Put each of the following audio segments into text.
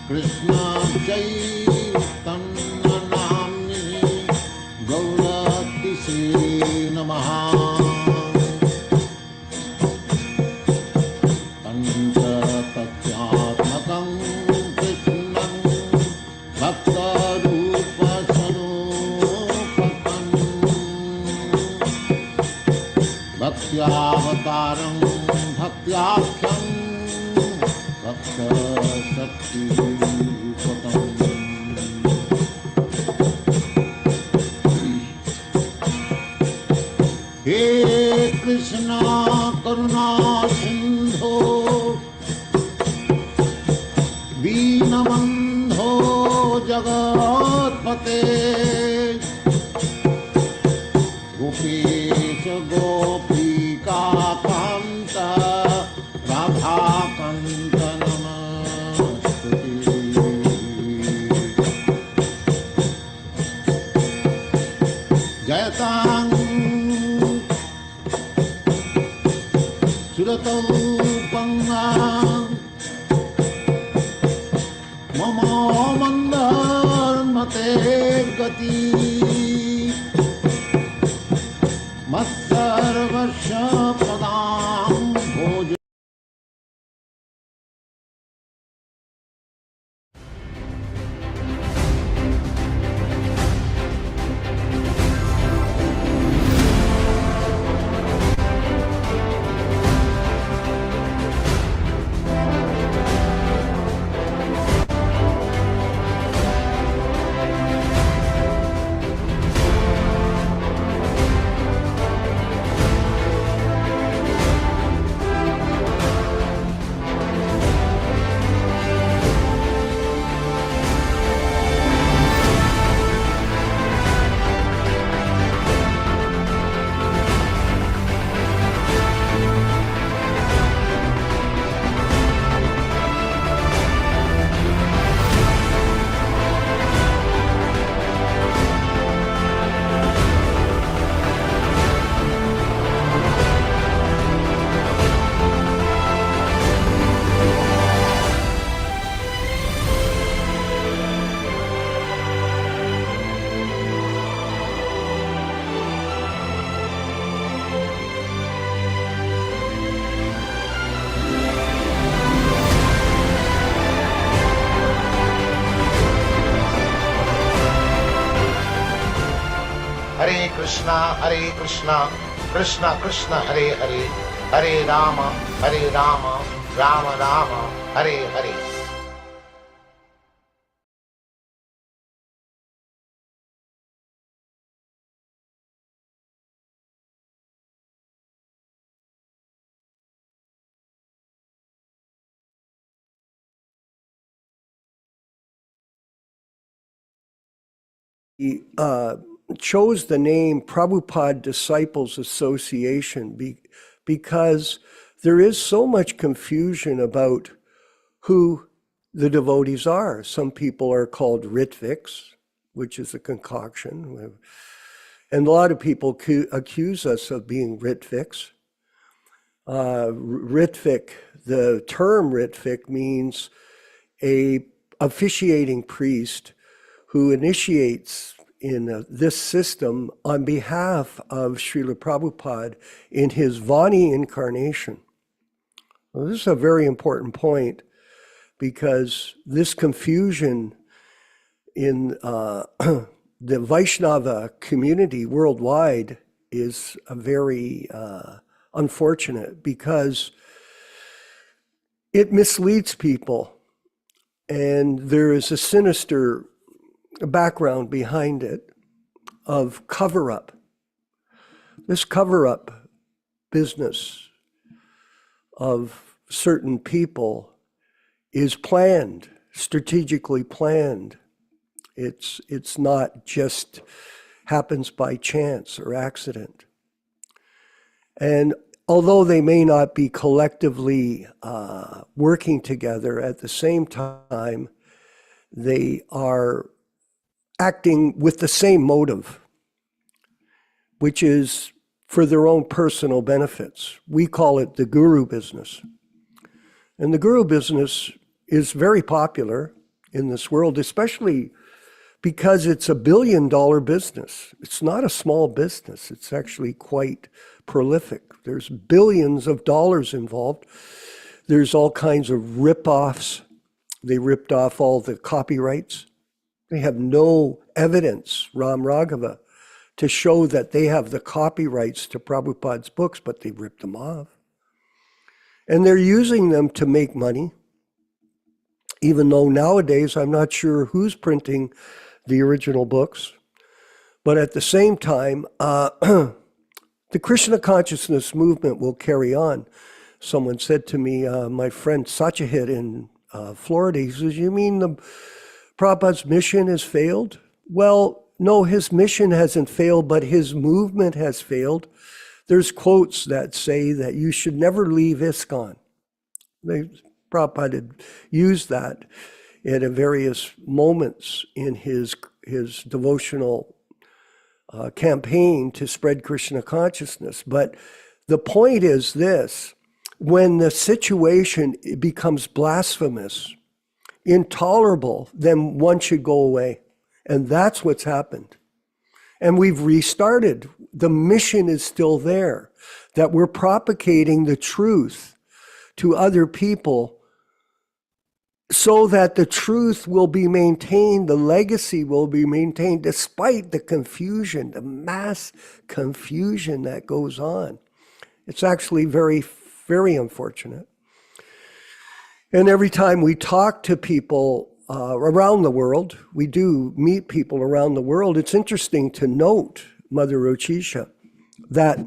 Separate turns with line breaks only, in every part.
Krishna Chaitanya Namni Gauratise Namaha Pancha Tatyatmakam Krishnam Bhakta Rupa Sarupakam Bhaktyavataram Bhaktyakham Bhakta Shakti Satam He Krishna Karuna Sindho Deenabandho Jagatpate Gopesha Gopika Kanta Radha Kanta Namastuti Jayatang Suratau Pangang Mama Mandar Mate Gati Matsarvasya Padam Bhoj
Hare Krishna, Krishna Krishna, Hare Hare, Hare Rama, Rama Rama, Hare Hare.
He chose the name Prabhupada Disciples Association because there is so much confusion about who the devotees are. Some people are called Ritviks, which is a concoction. And a lot of people accuse us of being Ritviks. Ritvik, the term Ritvik means a officiating priest who initiates in this system on behalf of Śrīla Prabhupāda in his Vani incarnation. Well, this is a very important point because this confusion in the Vaishnava community worldwide is a very unfortunate because it misleads people, and there is a sinister background behind it of cover-up. This cover-up business of certain people is planned, strategically planned. It's not just happens by chance or accident. And although they may not be collectively working together at the same time, they are acting with the same motive, which is for their own personal benefits. We call it the guru business. And the guru business is very popular. in this world, especially because it's $1 billion business. It's not a small business. It's actually quite prolific. There's billions of dollars involved. There's all kinds of rip-offs. They ripped off all the copyrights. They have no evidence, Ram Raghava, to show that they have the copyrights to Prabhupada's books, but they ripped them off. And they're using them to make money, even though nowadays I'm not sure who's printing the original books. But at the same time, the Krishna Consciousness movement will carry on. Someone said to me, my friend Satyajit in Florida, he says, you mean the Prabhupada's mission has failed? Well, no, his mission hasn't failed, but his movement has failed. There's quotes that say that you should never leave ISKCON. Prabhupada used that at various moments in his devotional campaign to spread Krishna consciousness. But the point is this: when the situation becomes blasphemous, intolerable, then one should go away. And that's what's happened. And we've restarted. The mission is still there, that we're propagating the truth to other people so that the truth will be maintained, the legacy will be maintained, despite the confusion, the mass confusion that goes on. It's actually very, very unfortunate. And every time we talk to people around the world, we do meet people around the world. It's interesting to note, Mother Rochisha, that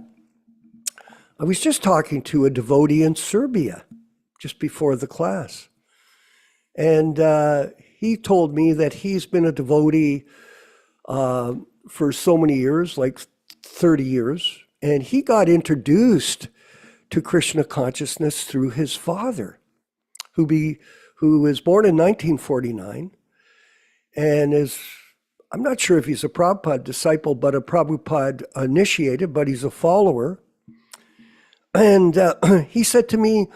I was just talking to a devotee in Serbia just before the class. And he told me that he's been a devotee for so many years, like 30 years. And he got introduced to Krishna consciousness through his father, who was born in 1949 and is, I'm not sure if he's a Prabhupada disciple, but a Prabhupada initiated, but he's a follower. And he said to me,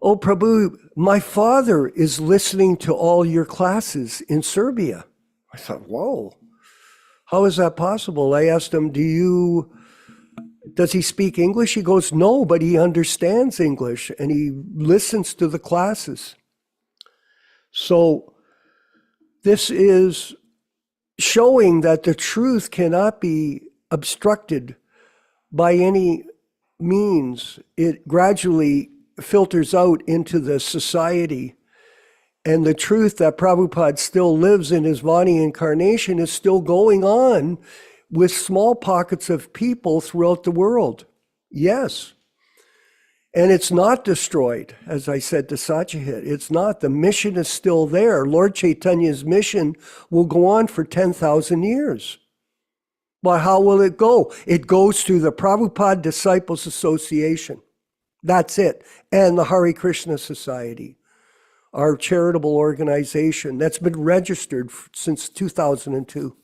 "Oh, Prabhu, my father is listening to all your classes in Serbia." I thought, whoa, how is that possible? I asked him, does he speak English? He goes, no, but he understands English and he listens to the classes. So this is showing that the truth cannot be obstructed by any means. It gradually filters out into the society, and the truth that Prabhupada still lives in his Vani incarnation is still going on with small pockets of people throughout the world. Yes. And it's not destroyed, as I said to Satyajit. It's not. The mission is still there. Lord Chaitanya's mission will go on for 10,000 years. But how will it go? It goes through the Prabhupada Disciples Association. That's it. And the Hare Krishna Society, our charitable organization that's been registered since 2002.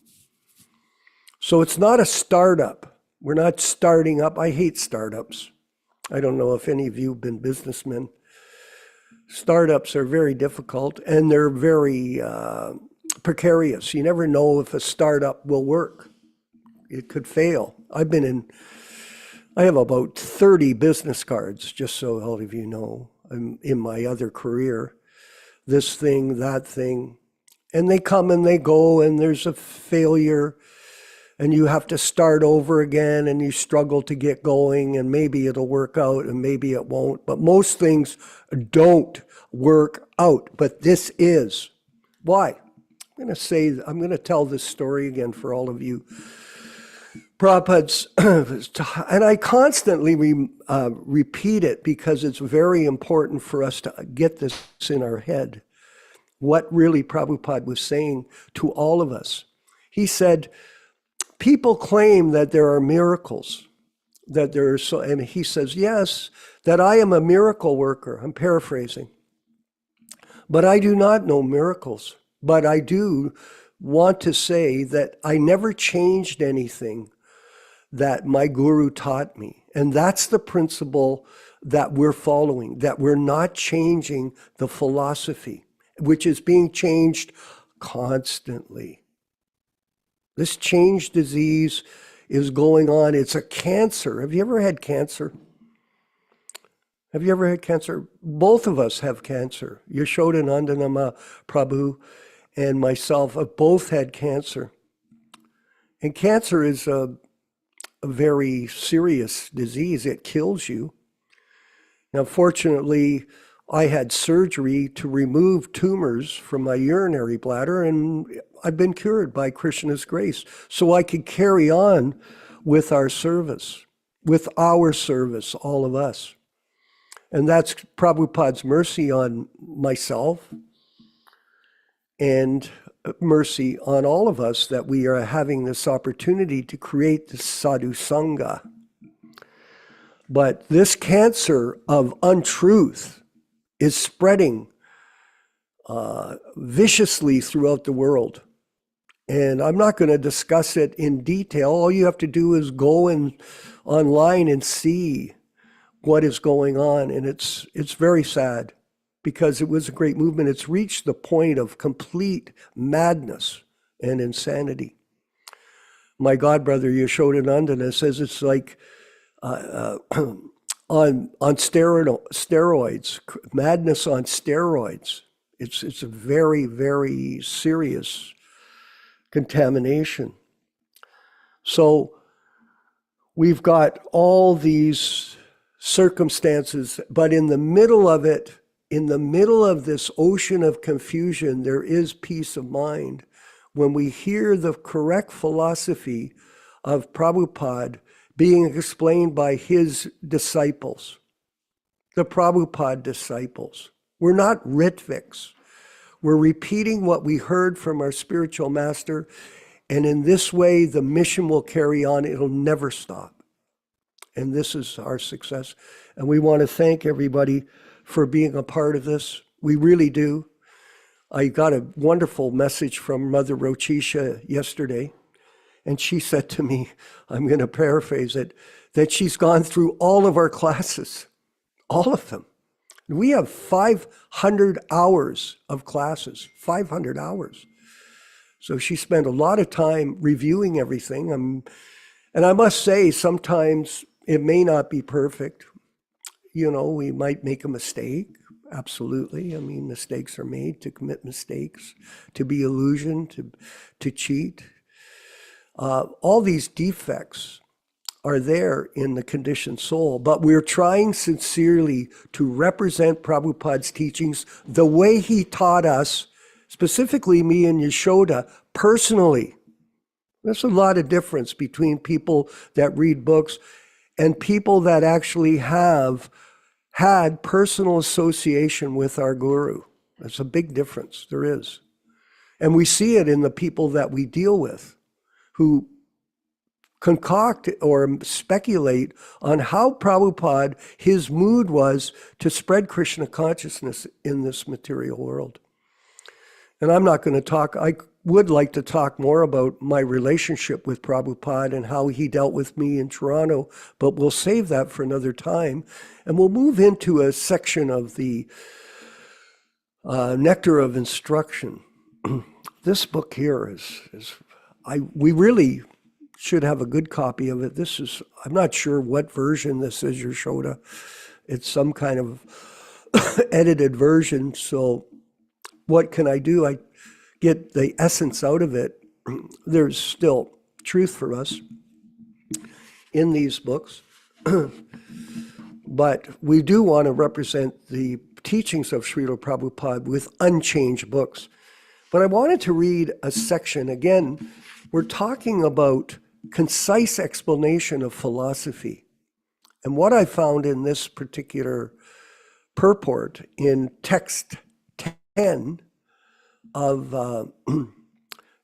So it's not a startup. We're not starting up. I hate startups. I don't know if any of you have been businessmen. Startups are very difficult and they're very precarious. You never know if a startup will work. It could fail. I have about 30 business cards, just so all of you know, in my other career. This thing, that thing. And they come and they go, and there's a failure, and you have to start over again, and you struggle to get going, and maybe it'll work out, and maybe it won't. But most things don't work out, but this is. Why? I'm going to tell this story again for all of you. Prabhupada's, and I constantly repeat it because it's very important for us to get this in our head, what really Prabhupada was saying to all of us. He said, people claim that there are miracles, and he says, yes, that I am a miracle worker. I'm paraphrasing. But I do not know miracles. But I do want to say that I never changed anything that my guru taught me. And that's the principle that we're following, that we're not changing the philosophy. which is being changed constantly. This change disease is going on. It's a cancer. Have you ever had cancer? Have you ever had cancer? Both of us have cancer. Yaśodā-nandana Prabhu and myself have both had cancer. And cancer is a very serious disease. It kills you. Now, fortunately, I had surgery to remove tumors from my urinary bladder, and I've been cured by Krishna's grace. So I could carry on with our service, all of us. And that's Prabhupada's mercy on myself and mercy on all of us that we are having this opportunity to create this sadhu sangha. But this cancer of untruth is spreading viciously throughout the world. And I'm not going to discuss it in detail. All you have to do is go online and see what is going on. And it's very sad because it was a great movement. It's reached the point of complete madness and insanity. My godbrother Yaśodā-nandana says it's like on steroids, madness on steroids. It's a very, very serious contamination. So we've got all these circumstances, but in the middle of it, in the middle of this ocean of confusion, there is peace of mind when we hear the correct philosophy of Prabhupada being explained by his disciples, the Prabhupada disciples. We're not Ritviks. We're repeating what we heard from our spiritual master, and in this way, the mission will carry on. It'll never stop. And this is our success. And we want to thank everybody for being a part of this. We really do. I got a wonderful message from Mother Rochisha yesterday, and she said to me, I'm going to paraphrase it, that she's gone through all of our classes, all of them. We have 500 hours of classes, 500 hours. So she spent a lot of time reviewing everything. And I must say, sometimes it may not be perfect. You know, we might make a mistake. Absolutely. I mean, mistakes are made, to commit mistakes, to be illusioned, to cheat. All these defects are there in the conditioned soul, but we're trying sincerely to represent Prabhupada's teachings the way he taught us, specifically me and Yaśodā, personally. There's a lot of difference between people that read books and people that actually have had personal association with our guru. There's a big difference, there is. And we see it in the people that we deal with, who concoct or speculate on how Prabhupada, his mood was to spread Krishna consciousness in this material world. And I'm not going to talk, I would like to talk more about my relationship with Prabhupada and how he dealt with me in Toronto, but we'll save that for another time. And we'll move into a section of the Nectar of Instruction. This book here we really should have a good copy of it. This is, I'm not sure what version this is, Yaśodā. It's some kind of edited version. So what can I do? I get the essence out of it. There's still truth for us in these books. But we do want to represent the teachings of Śrīla Prabhupada with unchanged books. But I wanted to read a section. Again, we're talking about concise explanation of philosophy. And what I found in this particular purport in text 10 of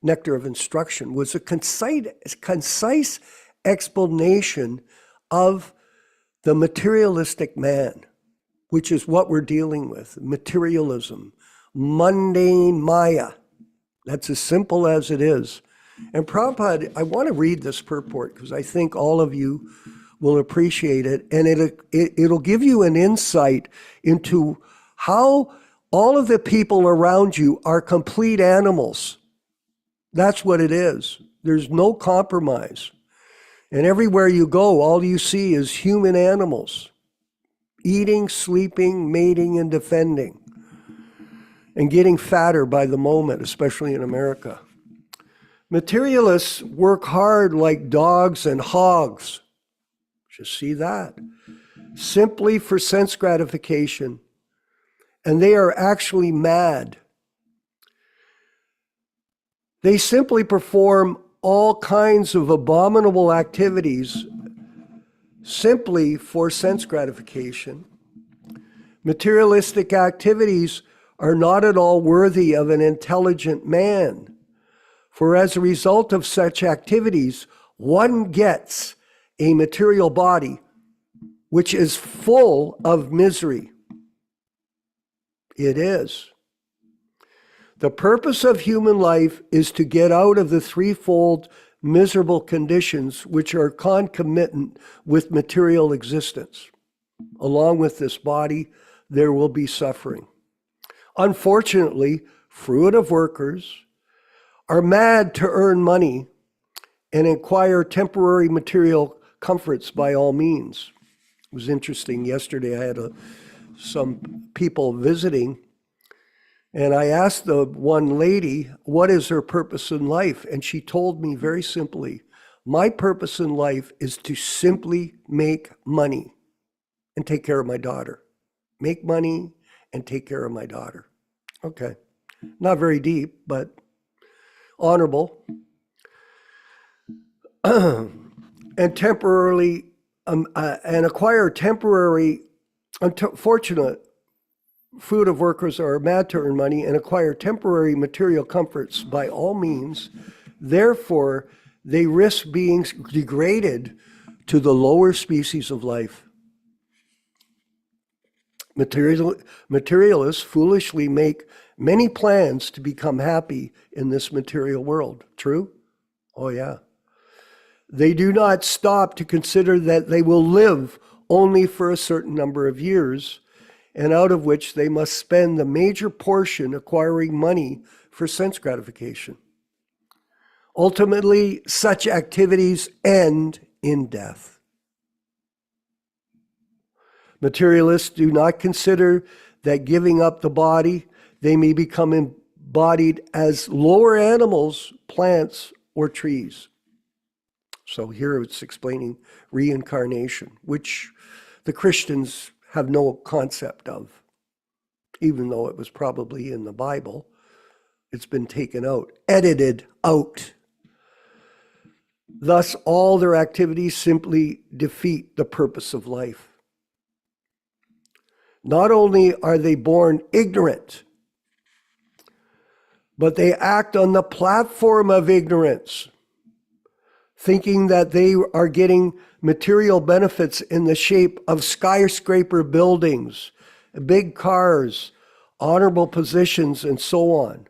Nectar of Instruction was a concise explanation of the materialistic man, which is what we're dealing with, materialism, mundane Maya. That's as simple as it is. And Prabhupada, I want to read this purport because I think all of you will appreciate it, and it'll give you an insight into how All of the people around you are complete animals. That's what it is. There's no compromise. And everywhere you go, all you see is human animals, eating, sleeping, mating, and defending, and getting fatter by the moment, especially in America. Materialists work hard like dogs and hogs. Just see that. Simply for sense gratification. And they are actually mad. They simply perform all kinds of abominable activities simply for sense gratification. Materialistic activities are not at all worthy of an intelligent man, for as a result of such activities, one gets a material body which is full of misery. It is. The purpose of human life is to get out of the threefold miserable conditions which are concomitant with material existence. Along with this body, there will be suffering. Unfortunately, fruitive workers are mad to earn money and acquire temporary material comforts by all means. It was interesting. Yesterday I had some people visiting, and I asked the one lady, what is her purpose in life? And she told me very simply, my purpose in life is to simply make money and take care of my daughter. Make money and take care of my daughter. Okay. Not very deep, but honorable. And temporarily, and acquire temporary, unfortunate, fruitive workers are mad to earn money and acquire temporary material comforts by all means. Therefore, they risk being degraded to the lower species of life. Materialists foolishly make many plans to become happy in this material world. True? Oh, yeah. They do not stop to consider that they will live only for a certain number of years, and out of which they must spend the major portion acquiring money for sense gratification. Ultimately, such activities end in death. Materialists do not consider that giving up the body, they may become embodied as lower animals, plants, or trees. So here it's explaining reincarnation, which the Christians have no concept of, even though it was probably in the Bible. It's been taken out, edited out. Thus, all their activities simply defeat the purpose of life. Not only are they born ignorant, but they act on the platform of ignorance, thinking that they are getting material benefits in the shape of skyscraper buildings, big cars, honorable positions, and so on.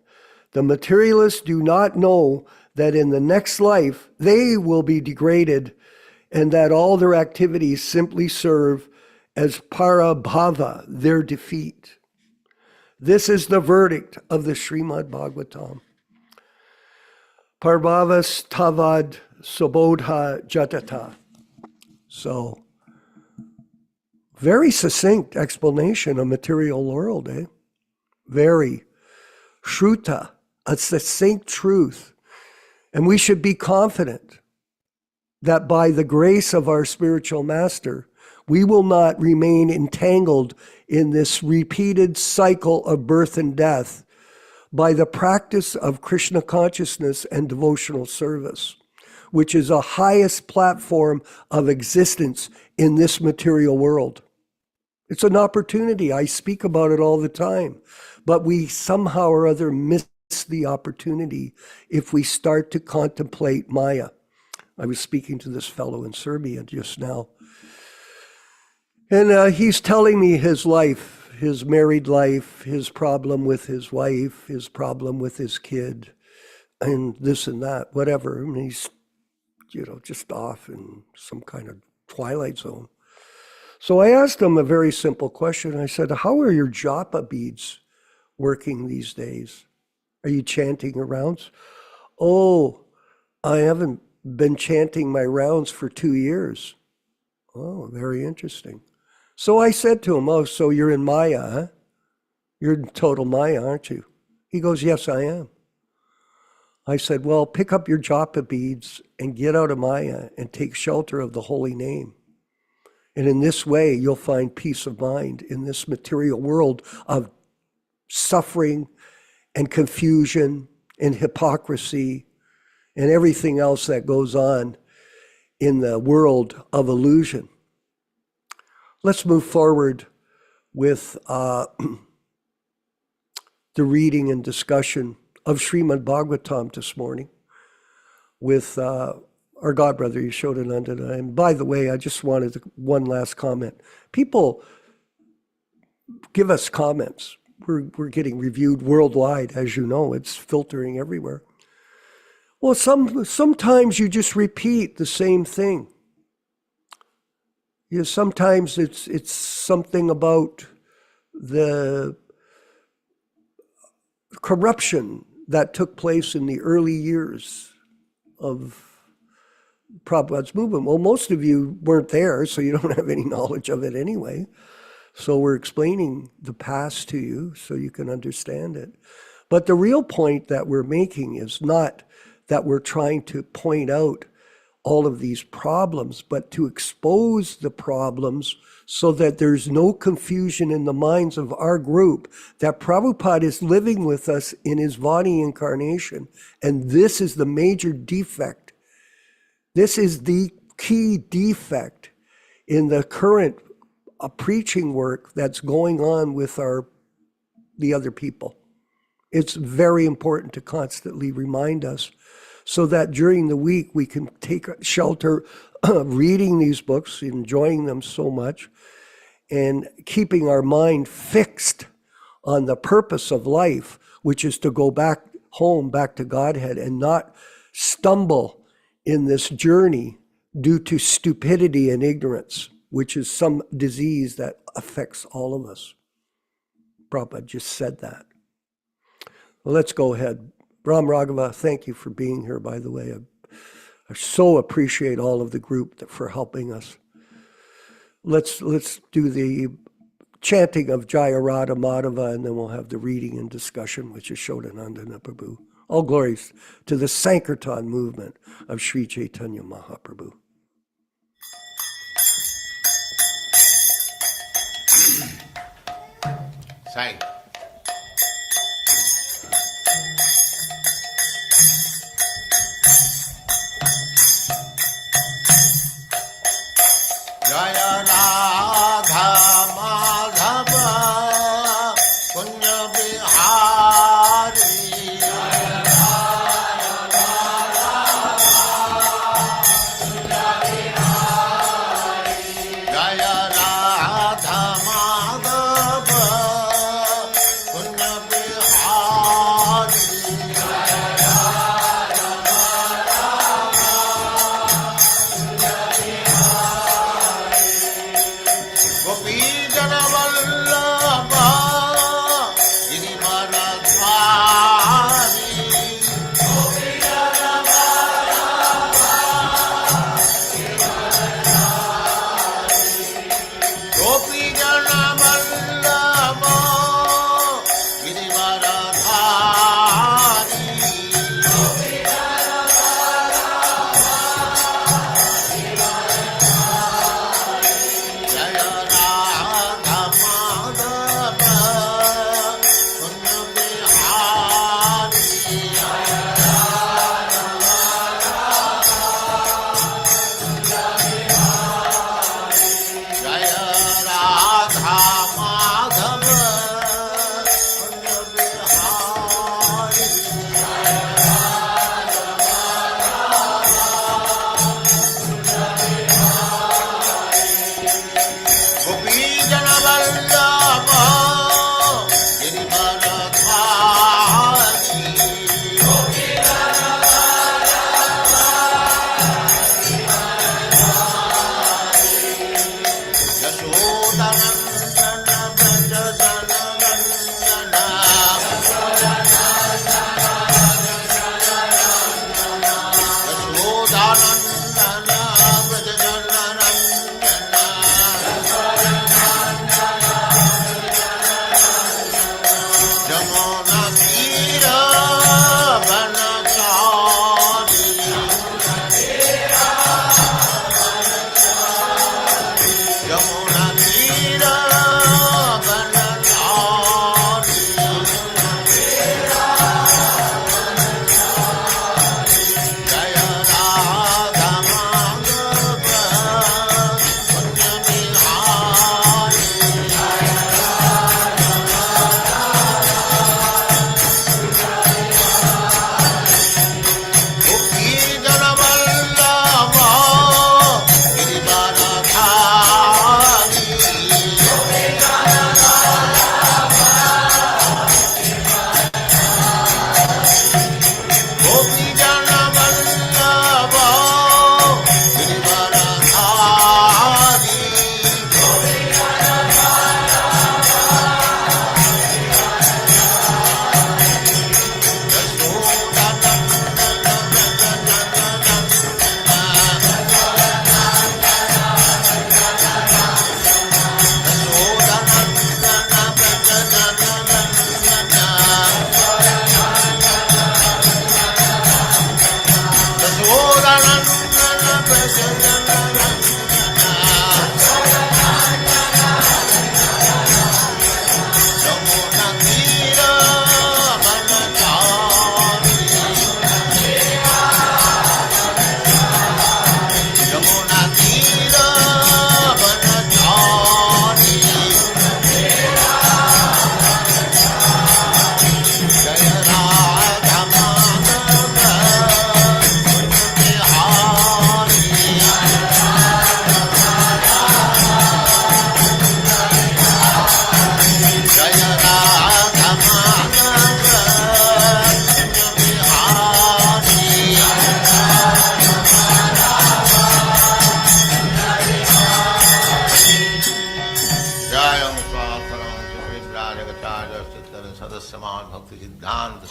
The materialists do not know that in the next life they will be degraded and that all their activities simply serve as parabhava, their defeat. This is the verdict of the Śrīmad-Bhāgavatam. Parabhavas tavad sabodha jatata. So, very succinct explanation of material world, eh? Very. Shruta, a succinct truth. And we should be confident that by the grace of our spiritual master, we will not remain entangled in this repeated cycle of birth and death by the practice of Krishna consciousness and devotional service, which is the highest platform of existence in this material world. It's an opportunity. I speak about it all the time, but we somehow or other miss the opportunity if we start to contemplate Maya. I was speaking to this fellow in Serbia just now, and he's telling me his life, his married life, his problem with his wife, his problem with his kid, and this and that, whatever. And he's, just off in some kind of twilight zone. So I asked him a very simple question. I said, how are your japa beads working these days? Are you chanting your rounds? Oh, I haven't been chanting my rounds for 2 years. Oh, very interesting. So I said to him, oh, so you're in Maya, huh? You're in total Maya, aren't you? He goes, yes, I am. I said, well, pick up your japa beads and get out of Maya and take shelter of the holy name. And in this way, you'll find peace of mind in this material world of suffering and confusion and hypocrisy and everything else that goes on in the world of illusion. Let's move forward with the reading and discussion of Śrīmad-Bhāgavatam this morning with our godbrother Yaśodā-nandana. And by the way, I just wanted one last comment. People give us comments. We're getting reviewed worldwide, as you know. It's filtering everywhere. Well, sometimes you just repeat the same thing. Sometimes it's something about the corruption that took place in the early years of Prabhupada's movement. Well, most of you weren't there, so you don't have any knowledge of it anyway. So we're explaining the past to you so you can understand it. But the real point that we're making is not that we're trying to point out all of these problems, but to expose the problems so that there's no confusion in the minds of our group that Prabhupada is living with us in his Vani incarnation. And this is the major defect. This is the key defect in the current preaching work that's going on with the other people. It's very important to constantly remind us so that during the week we can take shelter reading these books, enjoying them so much, and keeping our mind fixed on the purpose of life, which is to go back home, back to Godhead, and not stumble in this journey due to stupidity and ignorance, which is some disease that affects all of us. Prabhupada just said that. Well, let's go ahead. Ram Raghava, thank you for being here, by the way. I so appreciate all of the group for helping us. Let's do the chanting of Jaya Radha Madhava, and then we'll have the reading and discussion with Yaśodā-nandana Prabhu. All glories to the Sankirtan movement of Sri Chaitanya Mahaprabhu.
Sai. Jaya Radha Madhava Punya Bihari. Jaya Radha Madhava Punya Bihari. Jaya Radha Madhava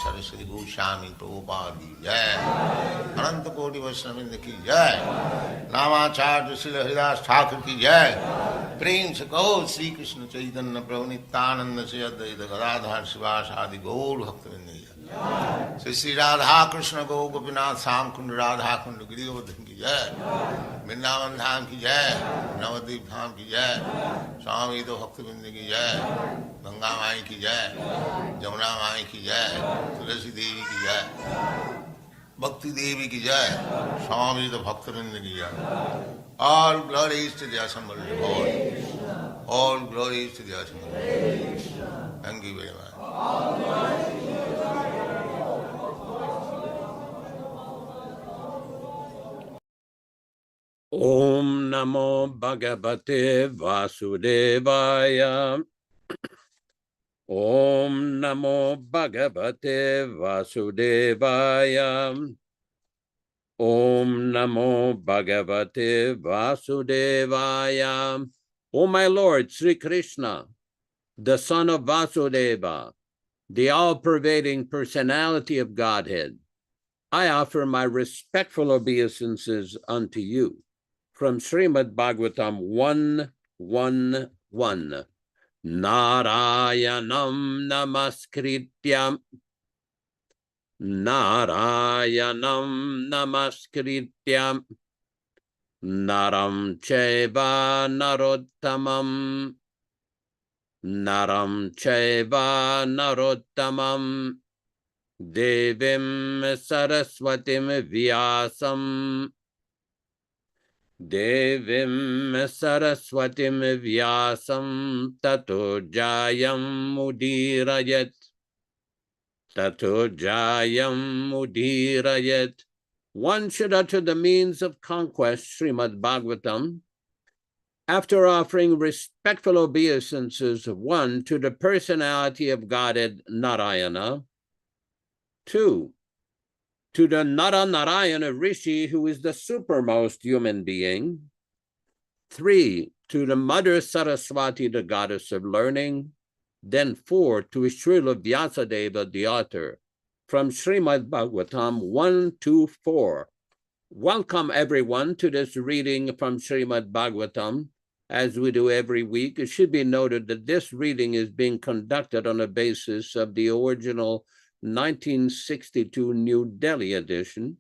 Saraswati Goswami Prabhupada ki jai, Ananta Koti Vaishnavrinda ki jai, Namacharya Śrīla Haridas Thakur ki jai, Prem se kaho Sri Krishna Chaitanya Prabhu Nityananda Sri Advaita Gadadhar Sivasadi Gaur Bhaktivinoda ki jai, Sri Radha Krishna Gaur Gopinath Sam Kund Radha Kund Girivardhan ki jai, Vrindavan Dham ki jai, Navadvip Dham ki jai, Swami Bhaktivinoda ki jai, Ganga Mai ki jai, Jamuna Mai ki jai, Tulasi Devi ki jai, Bhakti Devi ki jai, Swami Bhaktivinoda ki jai. All glories to the assembled Lord. All glories to the assembled Lord. Thank you very much.
Om Namo Bhagavate Vasudevaya. Om Namo Bhagavate Vasudevaya. Om Namo Bhagavate Vasudevaya. O my Lord, Sri Krishna, the son of Vasudeva, the all-pervading personality of Godhead, I offer my respectful obeisances unto you. From Śrīmad-Bhāgavatam 1:1:1. Narayanam namaskrityam. Narayanam namaskrityam. Naram chaiva narottamam. Naram chaiva narottamam. Devim saraswatim vyasam. Devim saraswatim vyasam tato jayam udirayat. Tato jayam udirayat. One should utter the means of conquest, Śrīmad-Bhāgavatam, after offering respectful obeisances, 1, to the personality of Godhead Narayana, 2, to the Nara-Narayana Rishi, who is the supermost human being, 3, to the Mother Saraswati, the goddess of learning, then 4, to Śrīla Vyasadeva, the author, from Śrīmad-Bhāgavatam 1-4. Welcome everyone to this reading from Śrīmad-Bhāgavatam. As we do every week, it should be noted that this reading is being conducted on the basis of the original 1962 New Delhi edition,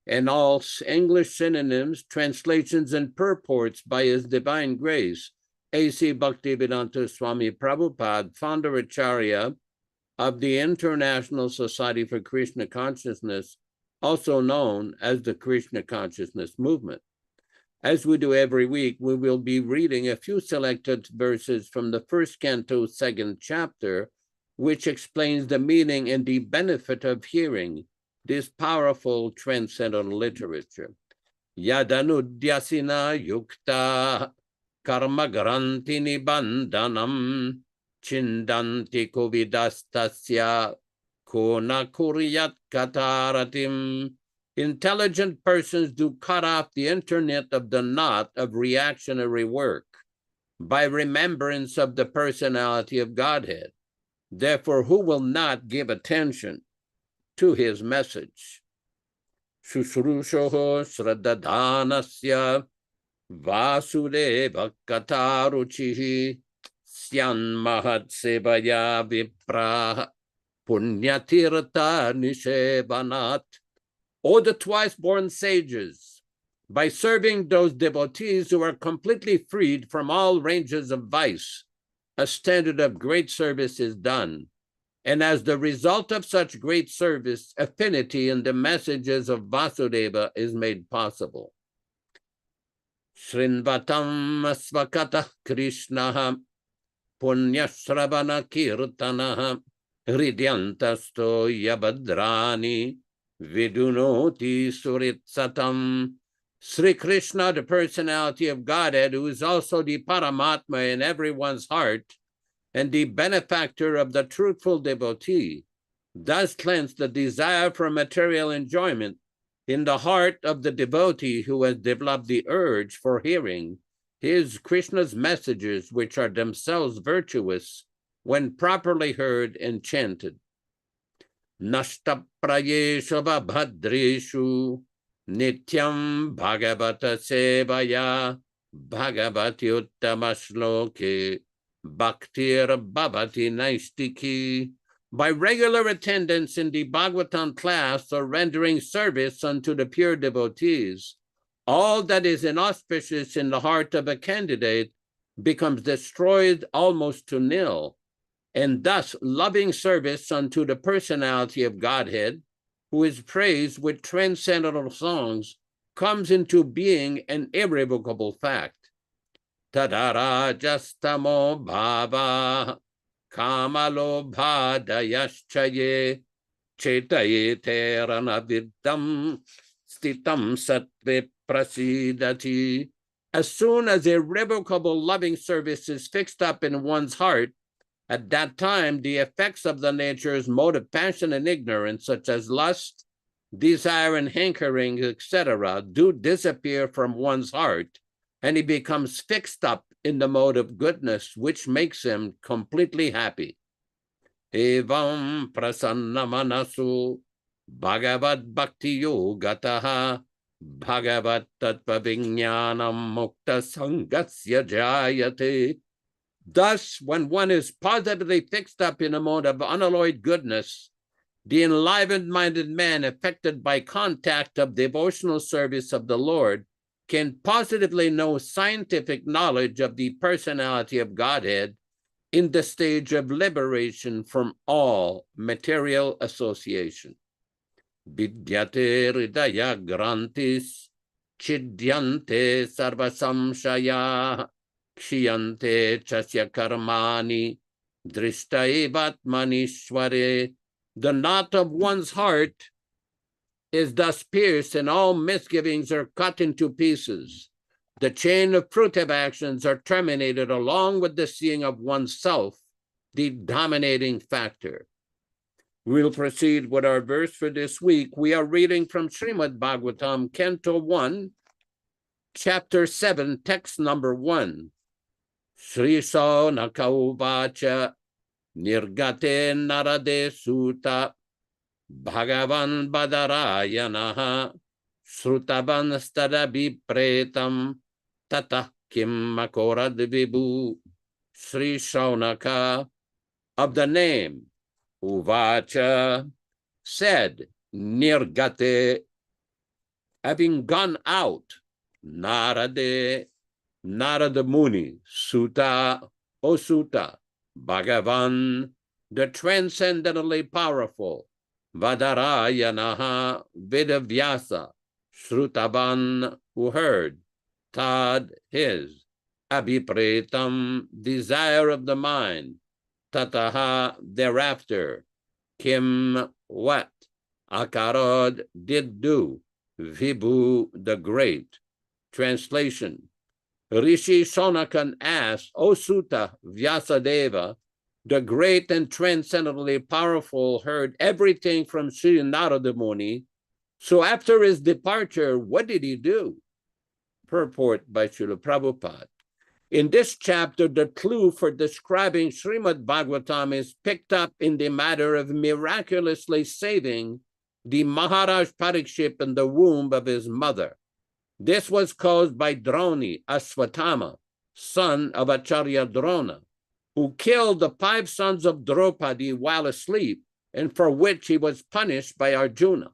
and all English synonyms, translations, and purports by His Divine Grace A.C. Bhaktivedanta Swami Prabhupāda, Founder-Ācārya of the International Society for Krishna Consciousness, also known as the Krishna Consciousness Movement. As we do every week, we will be reading a few selected verses from the first canto, second chapter, which explains the meaning and the benefit of hearing this powerful transcendental literature. Yadanudyasina yukta karma garanti nibandanam chindanti kovidastasya kona kuryat kataratim. Intelligent persons do cut off the internet of the knot of reactionary work by remembrance of the personality of Godhead. Therefore, who will not give attention to his message? Shushrushoho sradadhanasya vasudeva kataruchihi syan mahat sevaya vipra punyatirtha nishevanat. O the twice-born sages, by serving those devotees who are completely freed from all ranges of vice, a standard of great service is done. And as the result of such great service, affinity in the messages of Vasudeva is made possible. Shrinvatam svakata Krishna punyashravana kirtana hridyantasto yabadrani vidunoti suritsatam. Sri Krishna, the personality of Godhead, who is also the Paramatma in everyone's heart and the benefactor of the truthful devotee, does cleanse the desire for material enjoyment in the heart of the devotee who has developed the urge for hearing his Krishna's messages, which are themselves virtuous when properly heard and chanted. Nashtaprayeshu bhadreshu nityam bhagavata sevaya bhagavati uttama shloke bhaktir bhavati naistiki. By regular attendance in the Bhagavatam class or rendering service unto the pure devotees, all that is inauspicious in the heart of a candidate becomes destroyed almost to nil, and thus loving service unto the personality of Godhead, who is praised with transcendental songs, comes into being an irrevocable fact. Tadara justamo bhava kamalo bhadayaschaye chetaye teranaviddam stitam sattve prasidati. As soon as irrevocable loving service is fixed up in one's heart, at that time the effects of the natures, mode of passion and ignorance, such as lust, desire and hankering, etc., do disappear from one's heart, and he becomes fixed up in the mode of goodness, which makes him completely happy. Evam prasanna manasu bhagavad bhakti yogataha bhagavad tattva vijnanam mukta sangasya jayate. Thus, when one is positively fixed up in a mode of unalloyed goodness, the enlivened-minded man affected by contact of devotional service of the Lord can positively know scientific knowledge of the personality of Godhead in the stage of liberation from all material association. Vidyate hridaya grantis chidyante sarvasamshaya kshiyante chasya karmani drishtaevatmanishware. The knot of one's heart is thus pierced, and all misgivings are cut into pieces. The chain of fruitive actions are terminated along with the seeing of oneself, the dominating factor. We'll proceed with our verse for this week. We are reading from Śrīmad-Bhāgavatam, Canto 1, Chapter 7, text number 1. Sri Saunaka uvacha nirgate narade sutta Bhagavan Badarayanaha Srutavan Stadabi Pretam Tata Kim Makorad Vibhu. Sri Saunaka, of the name Uvacha, said, Nirgate, having gone out, Narade, Narada Muni, Sutta, O Sutta, Bhagavan, the transcendently powerful, Vadarayanaha, Vedavyasa, Shrutavan, who heard, Tad, his, Abhipretam, desire of the mind, Tataha, thereafter, Kim, what, Akarad, did do, Vibhu, the great. Translation: Rishi Sonakan asked, O Sutta, Vyasadeva, the great and transcendently powerful, heard everything from Sri Narada Muni. So after his departure, what did he do? Purport by Śrīla Prabhupāda. In this chapter, the clue for describing Śrīmad-Bhāgavatam is picked up in the matter of miraculously saving the Maharaj Parikshit in the womb of his mother. This was caused by Droni Asvatthama, son of Acharya Drona, who killed the 5 sons of Draupadi while asleep, and for which he was punished by Arjuna.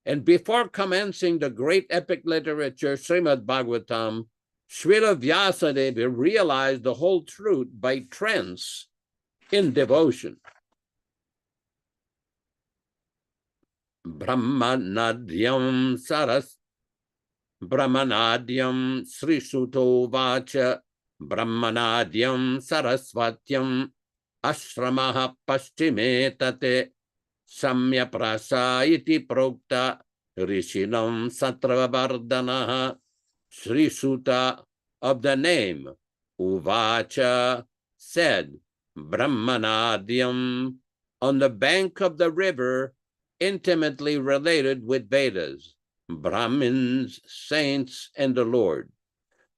And before commencing the great epic literature, Śrīmad-Bhāgavatam, Śrīla Vyasadeva realized the whole truth by trance in devotion. Brahmanadyam Sri Suto Vacha Brahmanadyam Sarasvatyam Ashramaha Paschime Tate Samya Prasa iti Prokta Rishinam Satravardhanaha. Sri Sutta, of the name Uvacha, said, Brahmanadyam, on the bank of the river, intimately related with Vedas, Brahmins, saints, and the Lord.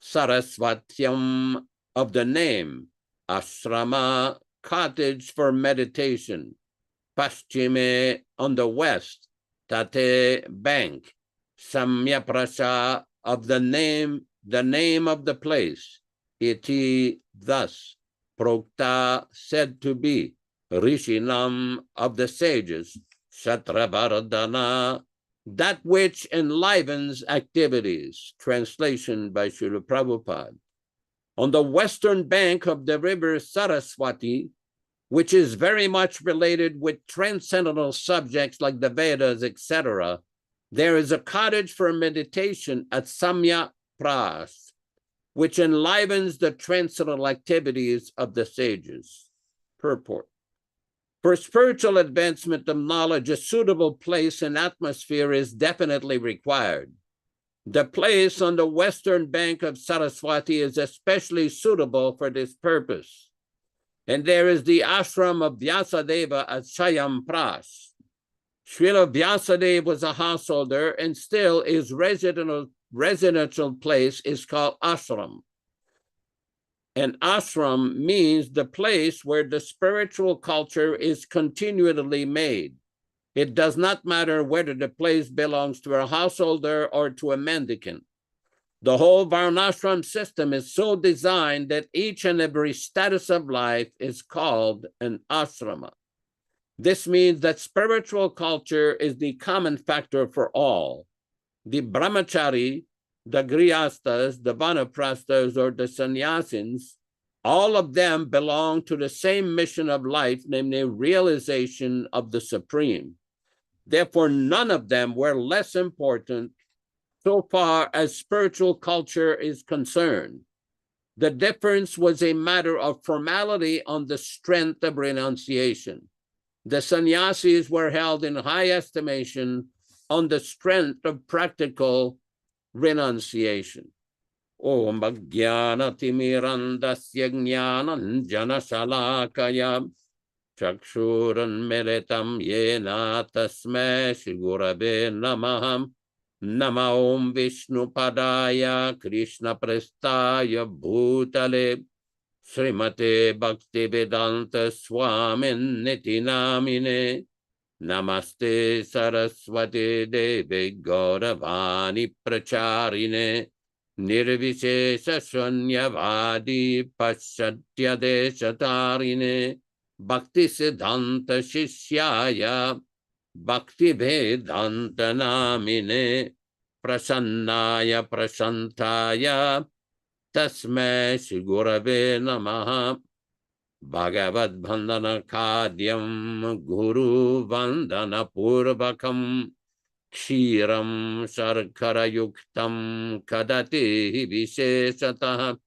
Sarasvatyam, of the name Ashrama, cottage for meditation. Paschime on the west, Tate bank, Samyaprasa of the name of the place, iti thus, Prokta said to be, Rishinam of the sages, Shatrabardhana, that which enlivens activities. Translation by Śrīla Prabhupāda. On the western bank of the river Saraswati, which is very much related with transcendental subjects like the Vedas, etc., there is a cottage for meditation at Samya Pras, which enlivens the transcendental activities of the sages. Purport. For spiritual advancement of knowledge, a suitable place and atmosphere is definitely required. The place on the western bank of Saraswati is especially suitable for this purpose. And there is the ashram of Vyasadeva at Swayam Pras. Śrīla Vyasadeva was a householder, and still his residential place is called ashram. And ashram means the place where the spiritual culture is continually made. It does not matter whether the place belongs to a householder or to a mendicant. The whole varnashram system is so designed that each and every status of life is called an ashrama. This means that spiritual culture is the common factor for all. The brahmachari, the grihastas, the vanaprasthas, or the sannyasins, all of them belong to the same mission of life, namely realization of the Supreme. Therefore, none of them were less important so far as spiritual culture is concerned. The difference was a matter of formality on the strength of renunciation. The sannyasis were held in high estimation on the strength of practical renunciation. Om Bhajnana Timirandasya Jnananjana Shalakaya Chakshuran Melitam Yena Tasmai Shri Gurave Namah. Nama Om Vishnu Padaya Krishna Prestaya Bhutale Srimate Bhaktivedanta Swami Nitinamine Namaste Saraswati Devi Gauravani Pracharine Nirvishesha Shunyavadi Paschatya Deshatarine Bhakti Siddhanta Shishyaya Bhaktivedanta Namine Prasannaya Prashantaya Tasmai Shri Gurave Namaha. Bhagavad Bandhana Kadyam Guru Vandana Purvakam Kshiram Sharkara Yuktam Kadati Visheshatah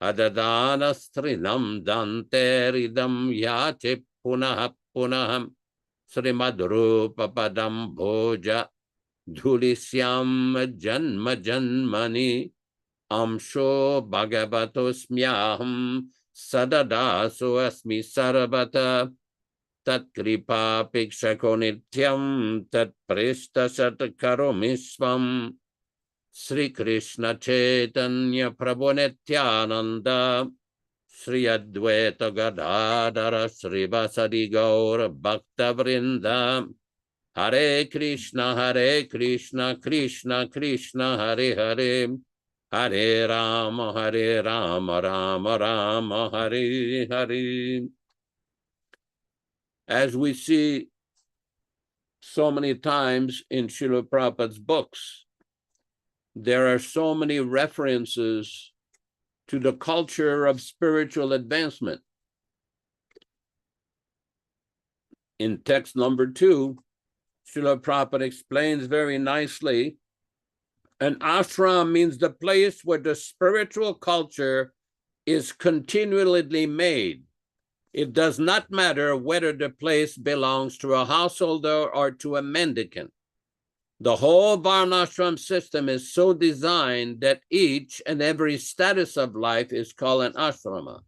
Adadana Strinam Danteridam Yache Punah Punah Śrīmad Padam Bhoja Dhulisyam Janma Janmani Amsho Bhagavatosmyaham Sadadaso Asmi Sarvata Tat Kripa Pikshako Nityam Tat Prishta Satkaromisvam Sri Krishna Chaitanya Prabhu Nityananda Sri Advaita Gadadara Sri Vasadi Gaur Bhakta Vrinda Hare Krishna Krishna Krishna Hare Hare Hare Rama Rama Rama Hare Hare. As we see so many times in Śrīla Prabhupāda's books, there are so many references to the culture of spiritual advancement. In text number 2, Śrīla Prabhupada explains very nicely, an ashram means the place where the spiritual culture is continually made. It does not matter whether the place belongs to a householder or to a mendicant. The whole varnashram system is so designed that each and every status of life is called an ashrama.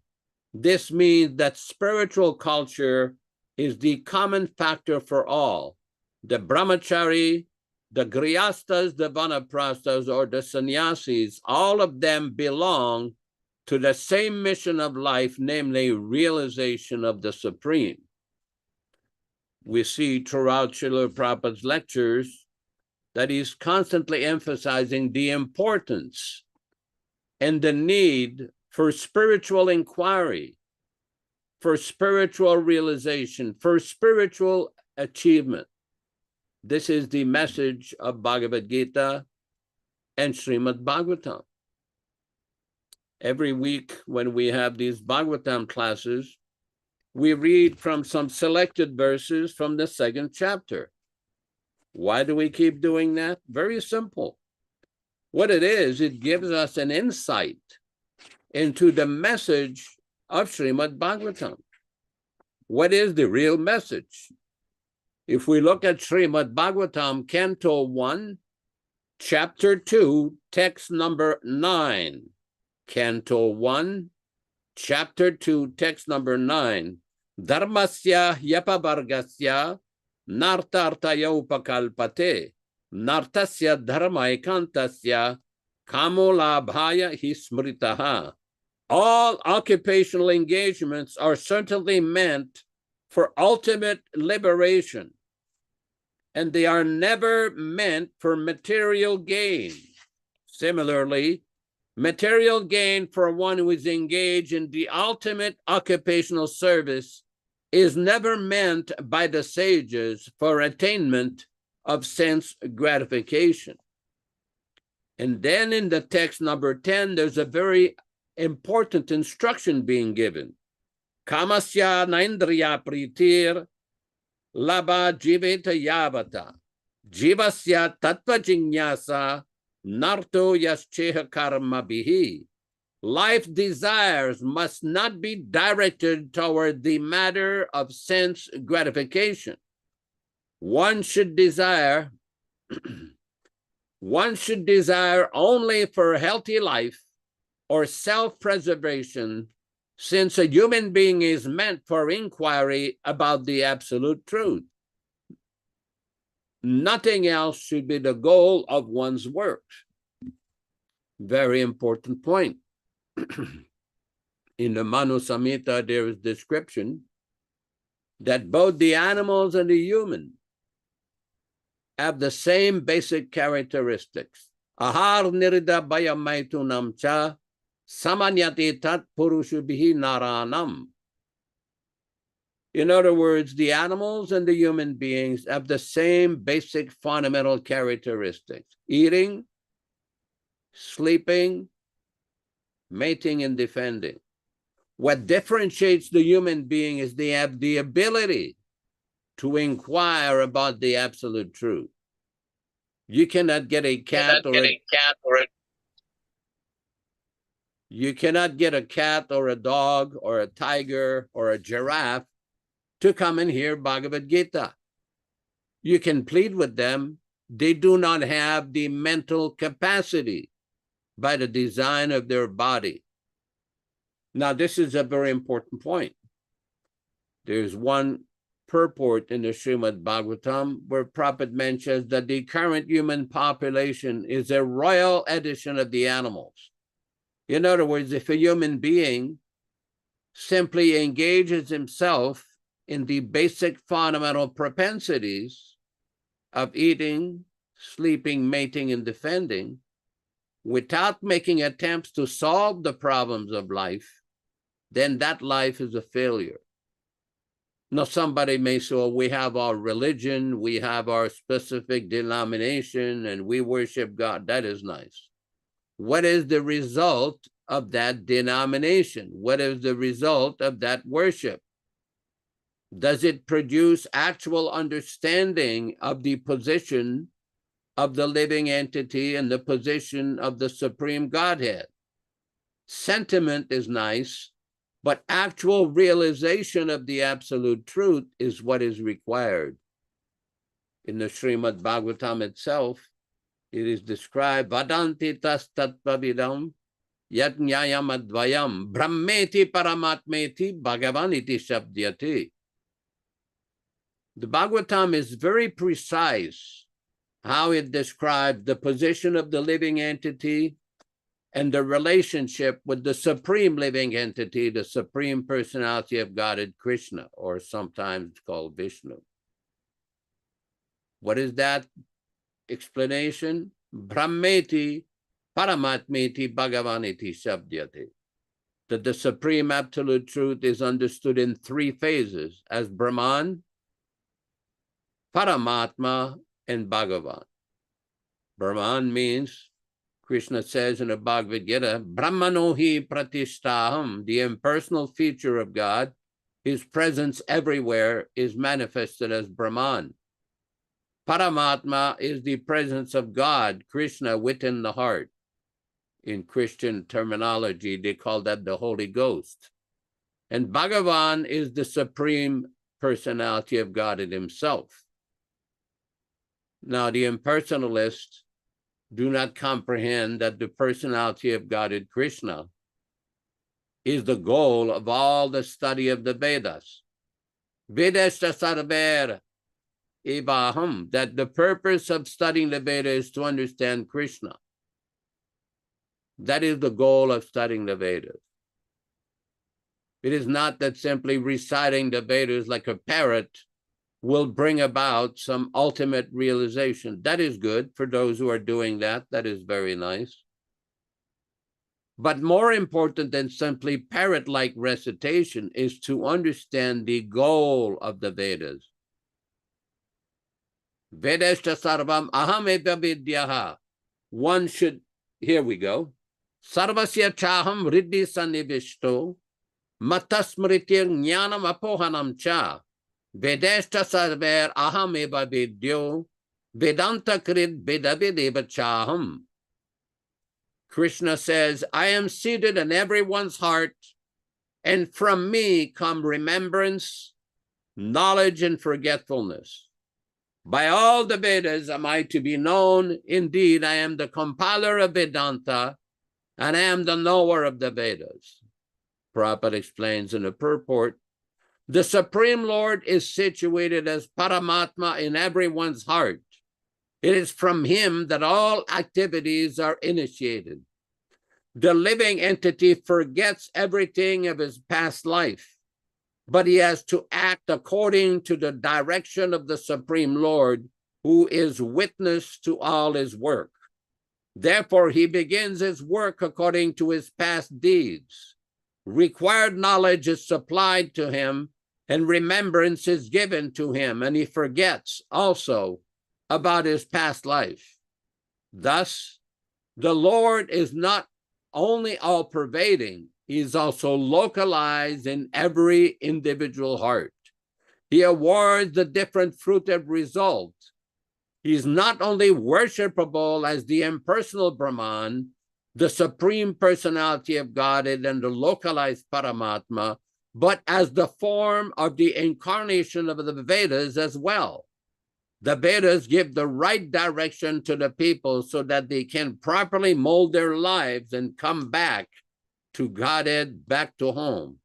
This means that spiritual culture is the common factor for all. The brahmachari, the grihastas, the vanaprasthas, or the sannyasis, all of them belong to the same mission of life, namely realization of the Supreme. We see throughout Śrīla Prabhupāda's lectures that he's constantly emphasizing the importance and the need for spiritual inquiry, for spiritual realization, for spiritual achievement. This is the message of Bhagavad Gita and Śrīmad-Bhāgavatam. Every week when we have these Bhagavatam classes, we read from some selected verses from the second chapter. Why do we keep doing that? Very simple. What it is, it gives us an insight into the message of Śrīmad-Bhāgavatam. What is the real message? If we look at Śrīmad-Bhāgavatam, Canto 1, Chapter 2, text number 9. Canto 1, Chapter 2, text number 9. Dharmasya yapavargasya nartartaya upakalpate nartasya dharmaikantasya kamolabhaya hismritaha. All occupational engagements are certainly meant for ultimate liberation, and they are never meant for material gain. Similarly, material gain for one who is engaged in the ultimate occupational service is never meant by the sages for attainment of sense gratification. And then in the text number 10, there's a very important instruction being given. Kamasya naindriya pritir labha jiveta yavata jivasya tattva jignasa narto yascheha karma bihi. Life desires must not be directed toward the matter of sense gratification. One should desire only for healthy life or self-preservation, since a human being is meant for inquiry about the absolute truth. Nothing else should be the goal of one's work. Very important point. In the Manu Samhita, there is description that both the animals and the human have the same basic characteristics. Ahar nirida bayamaitunam cha samanyati tat purushubihi naranam. In other words, the animals and the human beings have the same basic fundamental characteristics: eating, sleeping, mating, and defending. What differentiates the human being is they have the ability to inquire about the absolute truth. You cannot get a cat You cannot get a cat or a dog or a tiger or a giraffe to come and hear Bhagavad Gita. You can plead with them. They do not have the mental capacity by the design of their body. Now, this is a very important point. There's one purport in the Śrīmad-Bhāgavatam where Prabhupada mentions that the current human population is a royal edition of the animals. In other words, if a human being simply engages himself in the basic fundamental propensities of eating, sleeping, mating, and defending, without making attempts to solve the problems of life, then that life is a failure. Now, somebody may say, well, we have our religion, we have our specific denomination, and we worship God. That is nice. What is the result of that denomination? What is the result of that worship? Does it produce actual understanding of the position of the living entity and the position of the Supreme Godhead? Sentiment is nice, but actual realization of the absolute truth is what is required. In the Śrīmad-Bhāgavatam itself, it is described, Vadanti tas tattvavidam yajñayam advayam brahmeti paramatmeti bhagavaniti shabdyati. The Bhagavatam is very precise how it describes the position of the living entity and the relationship with the supreme living entity, the supreme personality of Godhead, Krishna, or sometimes called Vishnu. What is that explanation? Brahmeti Paramatmeti Bhagavaniti Shabdyate. That the supreme absolute truth is understood in three phases, as Brahman, Paramatma, and Bhagavan. Brahman means, Krishna says in the Bhagavad Gita, Brahmanohi Pratishtaham, the impersonal feature of God, his presence everywhere is manifested as Brahman. Paramatma is the presence of God, Krishna, within the heart. In Christian terminology, they call that the Holy Ghost. And Bhagavan is the supreme personality of God in himself. Now, the impersonalists do not comprehend that the personality of God in Krishna is the goal of all the study of the Vedas. Vedashta sarver evaham, that the purpose of studying the Vedas is to understand Krishna. That is the goal of studying the Vedas. It is not that simply reciting the Vedas like a parrot will bring about some ultimate realization. That is good for those who are doing that. That is very nice. But more important than simply parrot-like recitation is to understand the goal of the Vedas. Vedashta sarvam aham eva vidyaha. One should, here we go. Sarvasya chaham riddhi sannivishto matasmritir jnanam apohanam cha. Vedashta sarver aham eva vidyo vedanta krid vedavideva chaham. Krishna says, I am seated in everyone's heart, and from me come remembrance, knowledge, and forgetfulness. By all the Vedas am I to be known. Indeed, I am the compiler of Vedanta, and I am the knower of the Vedas. Prabhupada explains in the purport, the Supreme Lord is situated as Paramatma in everyone's heart. It is from him that all activities are initiated. The living entity forgets everything of his past life, but he has to act according to the direction of the Supreme Lord, who is witness to all his work. Therefore, he begins his work according to his past deeds. Required knowledge is supplied to him, and remembrance is given to him, and he forgets also about his past life. Thus, the Lord is not only all-pervading, he is also localized in every individual heart. He awards the different fruitive result. He is not only worshipable as the impersonal Brahman, the supreme personality of Godhead and the localized Paramatma, but as the form of the incarnation of the Vedas as well. The Vedas give the right direction to the people so that they can properly mold their lives and come back to Godhead, back to home.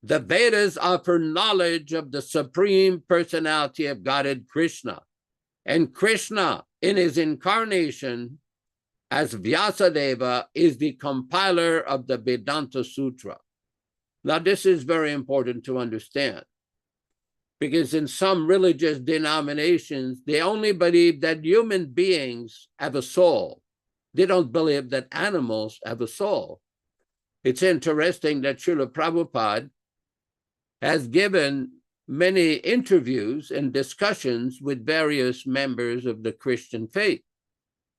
The Vedas offer knowledge of the supreme personality of Godhead, Krishna. And Krishna, in his incarnation as Vyasadeva, is the compiler of the Vedanta Sutra. Now, this is very important to understand, because in some religious denominations, they only believe that human beings have a soul. They don't believe that animals have a soul. It's interesting that Śrīla Prabhupāda has given many interviews and discussions with various members of the Christian faith,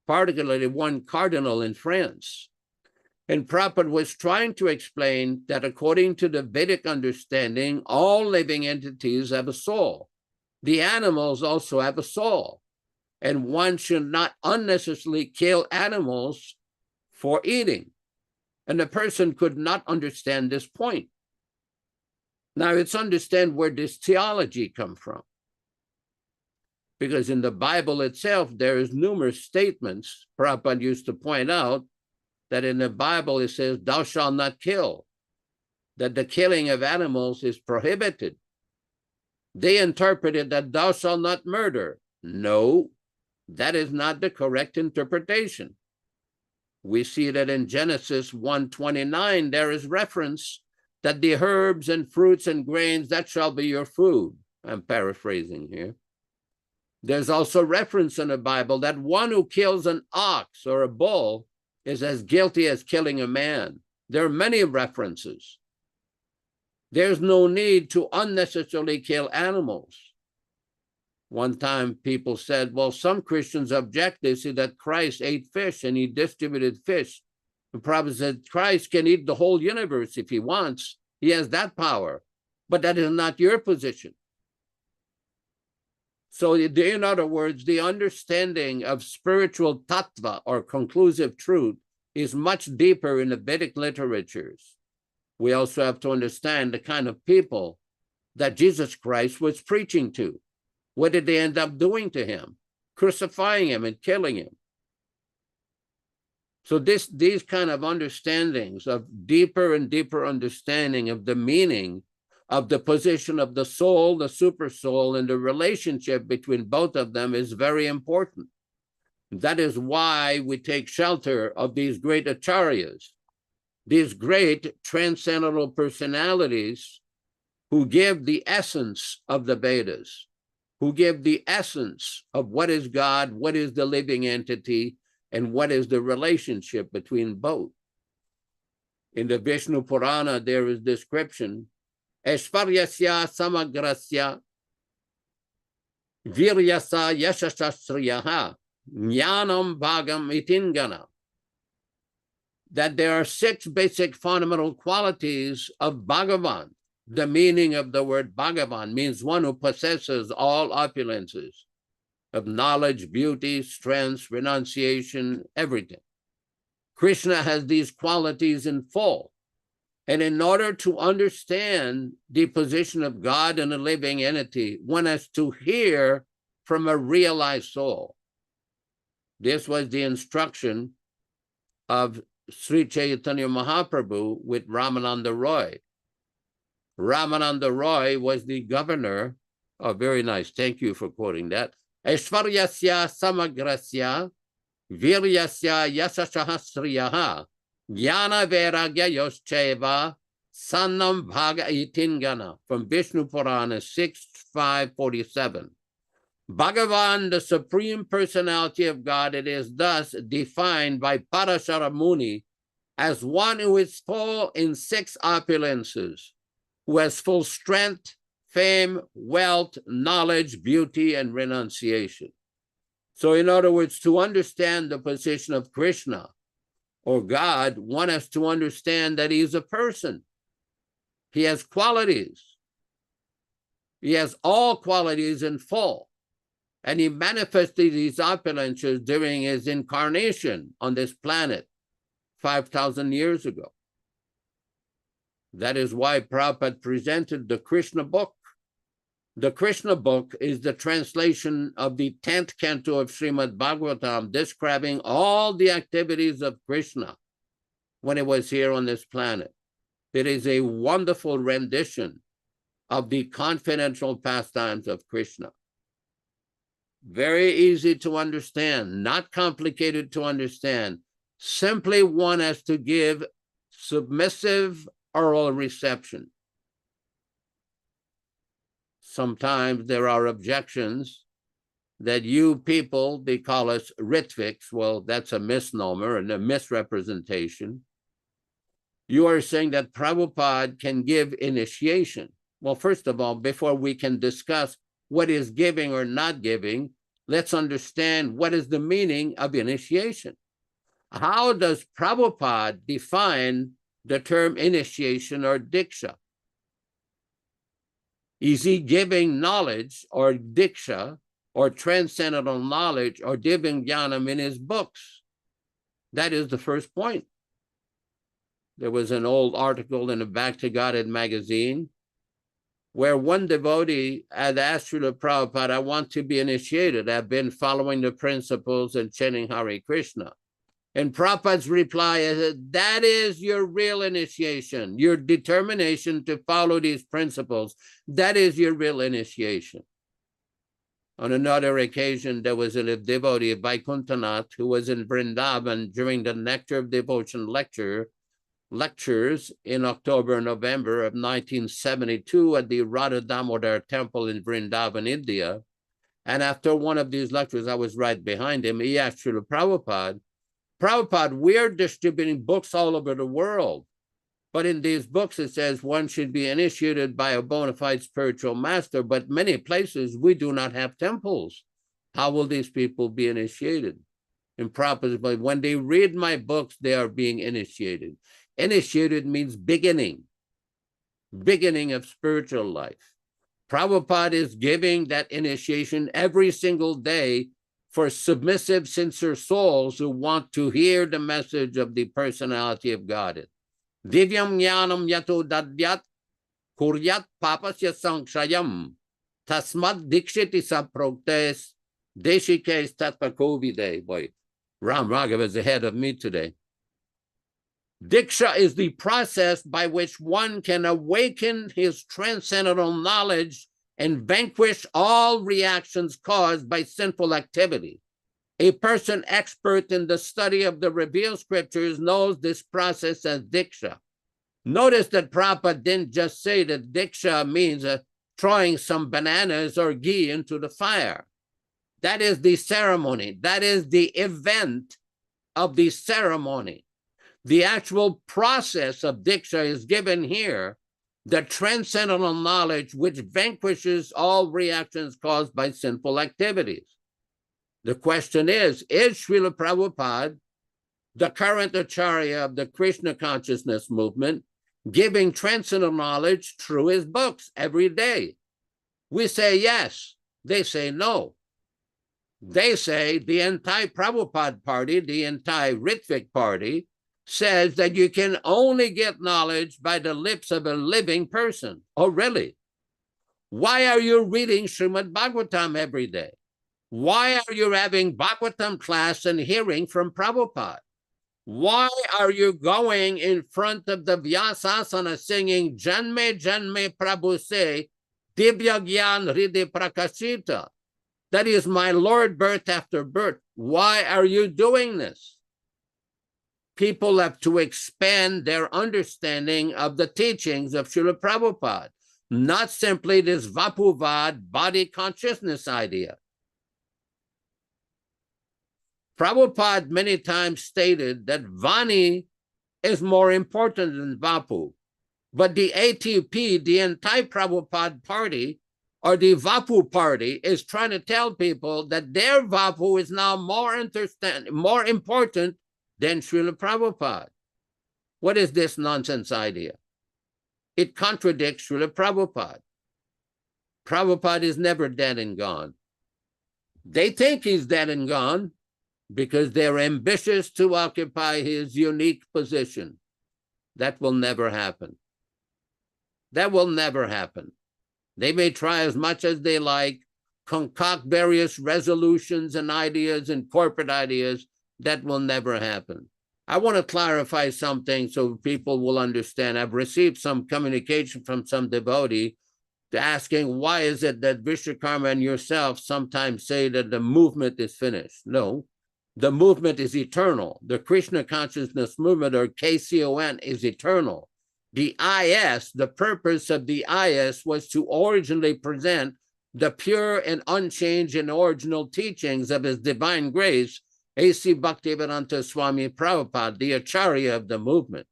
particularly one cardinal in France. And Prabhupada was trying to explain that according to the Vedic understanding, all living entities have a soul. The animals also have a soul. And one should not unnecessarily kill animals for eating. And the person could not understand this point. Now, let's understand where this theology comes from. Because in the Bible itself, there is numerous statements. Prabhupada used to point out that in the Bible it says, thou shalt not kill, that the killing of animals is prohibited. They interpreted that thou shalt not murder. No, that is not the correct interpretation. We see that in Genesis 1:29, there is reference that the herbs and fruits and grains, that shall be your food. I'm paraphrasing here. There's also reference in the Bible that one who kills an ox or a bull is as guilty as killing a man. There are many references. There's no need to unnecessarily kill animals. One time people said, well, some Christians object. They say that Christ ate fish and he distributed fish. The Prabhupada said, Christ can eat the whole universe if he wants. He has that power. But that is not your position. So in other words, the understanding of spiritual tattva or conclusive truth is much deeper in the Vedic literatures. We also have to understand the kind of people that Jesus Christ was preaching to. What did they end up doing to him? Crucifying him and killing him. So these kind of understandings of deeper and deeper understanding of the meaning of the position of the soul, the super soul, and the relationship between both of them is very important. That is why we take shelter of these great acharyas, these great transcendental personalities who give the essence of the Vedas, who give the essence of what is God, what is the living entity, and what is the relationship between both. In the Vishnu Purana, there is description, Aishvaryasya samagrasya viryasa yashasasriyaha jnanam bhagam itingana, that there are 6 basic fundamental qualities of Bhagavan. The meaning of the word Bhagavan means one who possesses all opulences of knowledge, beauty, strength, renunciation, everything. Krishna has these qualities in full. And in order to understand the position of God in a living entity, one has to hear from a realized soul. This was the instruction of Sri Chaitanya Mahaprabhu with Ramananda Roy. Ramananda Roy was the governor. Oh, very nice. Thank you for quoting that. Aishvaryasya samagrasya viryasya yasasahasriyaha jnana vairagya yoscheva sannam bhaga itingana, from Vishnu Purana 6.5.47. Bhagavan, the Supreme Personality of God, it is thus defined by Parashara Muni as one who is full in 6 opulences, who has full strength, fame, wealth, knowledge, beauty, and renunciation. So in other words, to understand the position of Krishna or God, one has to understand that he is a person. He has qualities. He has all qualities in full. And he manifested these opulences during his incarnation on this planet 5,000 years ago. That is why Prabhupada presented the Krishna book. The Krishna book is the translation of the 10th canto of Śrīmad-Bhāgavatam, describing all the activities of Krishna when he was here on this planet. It is a wonderful rendition of the confidential pastimes of Krishna. Very easy to understand, not complicated to understand. Simply one has to give submissive oral reception. Sometimes there are objections that you people, they call us Ritviks. Well, that's a misnomer and a misrepresentation. You are saying that Prabhupada can give initiation. Well, first of all, before we can discuss what is giving or not giving, let's understand what is the meaning of initiation. How does Prabhupada define the term initiation or diksha? Is he giving knowledge or diksha or transcendental knowledge or giving jnanam in his books? That is the first point. There was an old article in the Back to Godhead magazine where one devotee had asked Śrīla Prabhupāda, I want to be initiated. I've been following the principles and chanting Hare Krishna. And Prabhupada's reply is, that is your real initiation, your determination to follow these principles. That is your real initiation. On another occasion, there was a devotee, Vaikuntanath, who was in Vrindavan during the Nectar of Devotion lectures in October, November of 1972 at the Radha Damodar Temple in Vrindavan, India. And after one of these lectures, I was right behind him. He asked Śrīla Prabhupada, Prabhupada, we're distributing books all over the world. But in these books, it says one should be initiated by a bona fide spiritual master. But many places, we do not have temples. How will these people be initiated? And Prabhupada, when they read my books, they are being initiated. Initiated means beginning of spiritual life. Prabhupada is giving that initiation every single day for submissive, sincere souls who want to hear the message of the personality of God. Divyam jnanam yato dadyat kuryat papasya sankshayam tasmad dikshiti saproktes deshikes tatpakovide. Boy, Ram Raghav is ahead of me today. Diksha is the process by which one can awaken his transcendental knowledge and vanquish all reactions caused by sinful activity. A person expert in the study of the revealed scriptures knows this process as Diksha. Notice that Prabhupada didn't just say that Diksha means throwing some bananas or ghee into the fire. That is the ceremony. That is the event of the ceremony. The actual process of Diksha is given here, the transcendental knowledge which vanquishes all reactions caused by sinful activities. The question is Śrīla Prabhupada, the current Acharya of the Krishna Consciousness movement, giving transcendental knowledge through his books every day? We say yes. They say no. They say the anti-Prabhupada party, the anti-Ritvik party, says that you can only get knowledge by the lips of a living person. Oh, really? Why are you reading Śrīmad-Bhāgavatam every day? Why are you having Bhagavatam class and hearing from Prabhupada? Why are you going in front of the Vyasasana singing Janme Janme Prabhu Se Divya Gyan Hriday Prakashita? That is my Lord birth after birth. Why are you doing this? People have to expand their understanding of the teachings of Śrīla Prabhupada, not simply this Vapuvad body consciousness idea. Prabhupada many times stated that Vani is more important than Vapu, but the ATP, the anti-Prabhupada party, or the Vapu party, is trying to tell people that their Vapu is now more important than Śrīla Prabhupada. What is this nonsense idea? It contradicts Śrīla Prabhupada. Prabhupada is never dead and gone. They think he's dead and gone because they're ambitious to occupy his unique position. That will never happen. That will never happen. They may try as much as they like, concoct various resolutions and ideas and corporate ideas. That will never happen. I want to clarify something so people will understand. I've received some communication from some devotee asking, why is it that Vishwakarma and yourself sometimes say that the movement is finished? No, the movement is eternal. The Krishna Consciousness movement, or KCON, is eternal. The IS, the purpose of the IS was to originally present the pure and unchanged and original teachings of His Divine Grace A.C. Bhaktivedanta Swami Prabhupāda, the Acharya of the movement.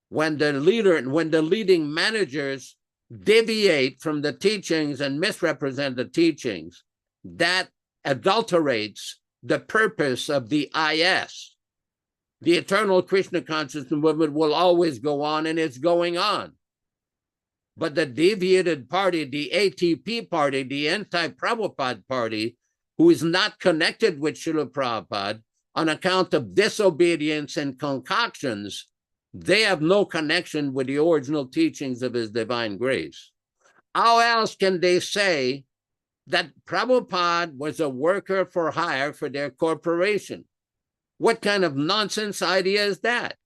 When the leading managers deviate from the teachings and misrepresent the teachings, that adulterates the purpose of the IS. The eternal Krishna Consciousness movement will always go on, and it's going on. But the deviated party, the ATP party, the anti-Prabhupada party, who is not connected with Śrīla Prabhupada on account of disobedience and concoctions, they have no connection with the original teachings of His Divine Grace. How else can they say that Prabhupada was a worker for hire for their corporation? What kind of nonsense idea is that?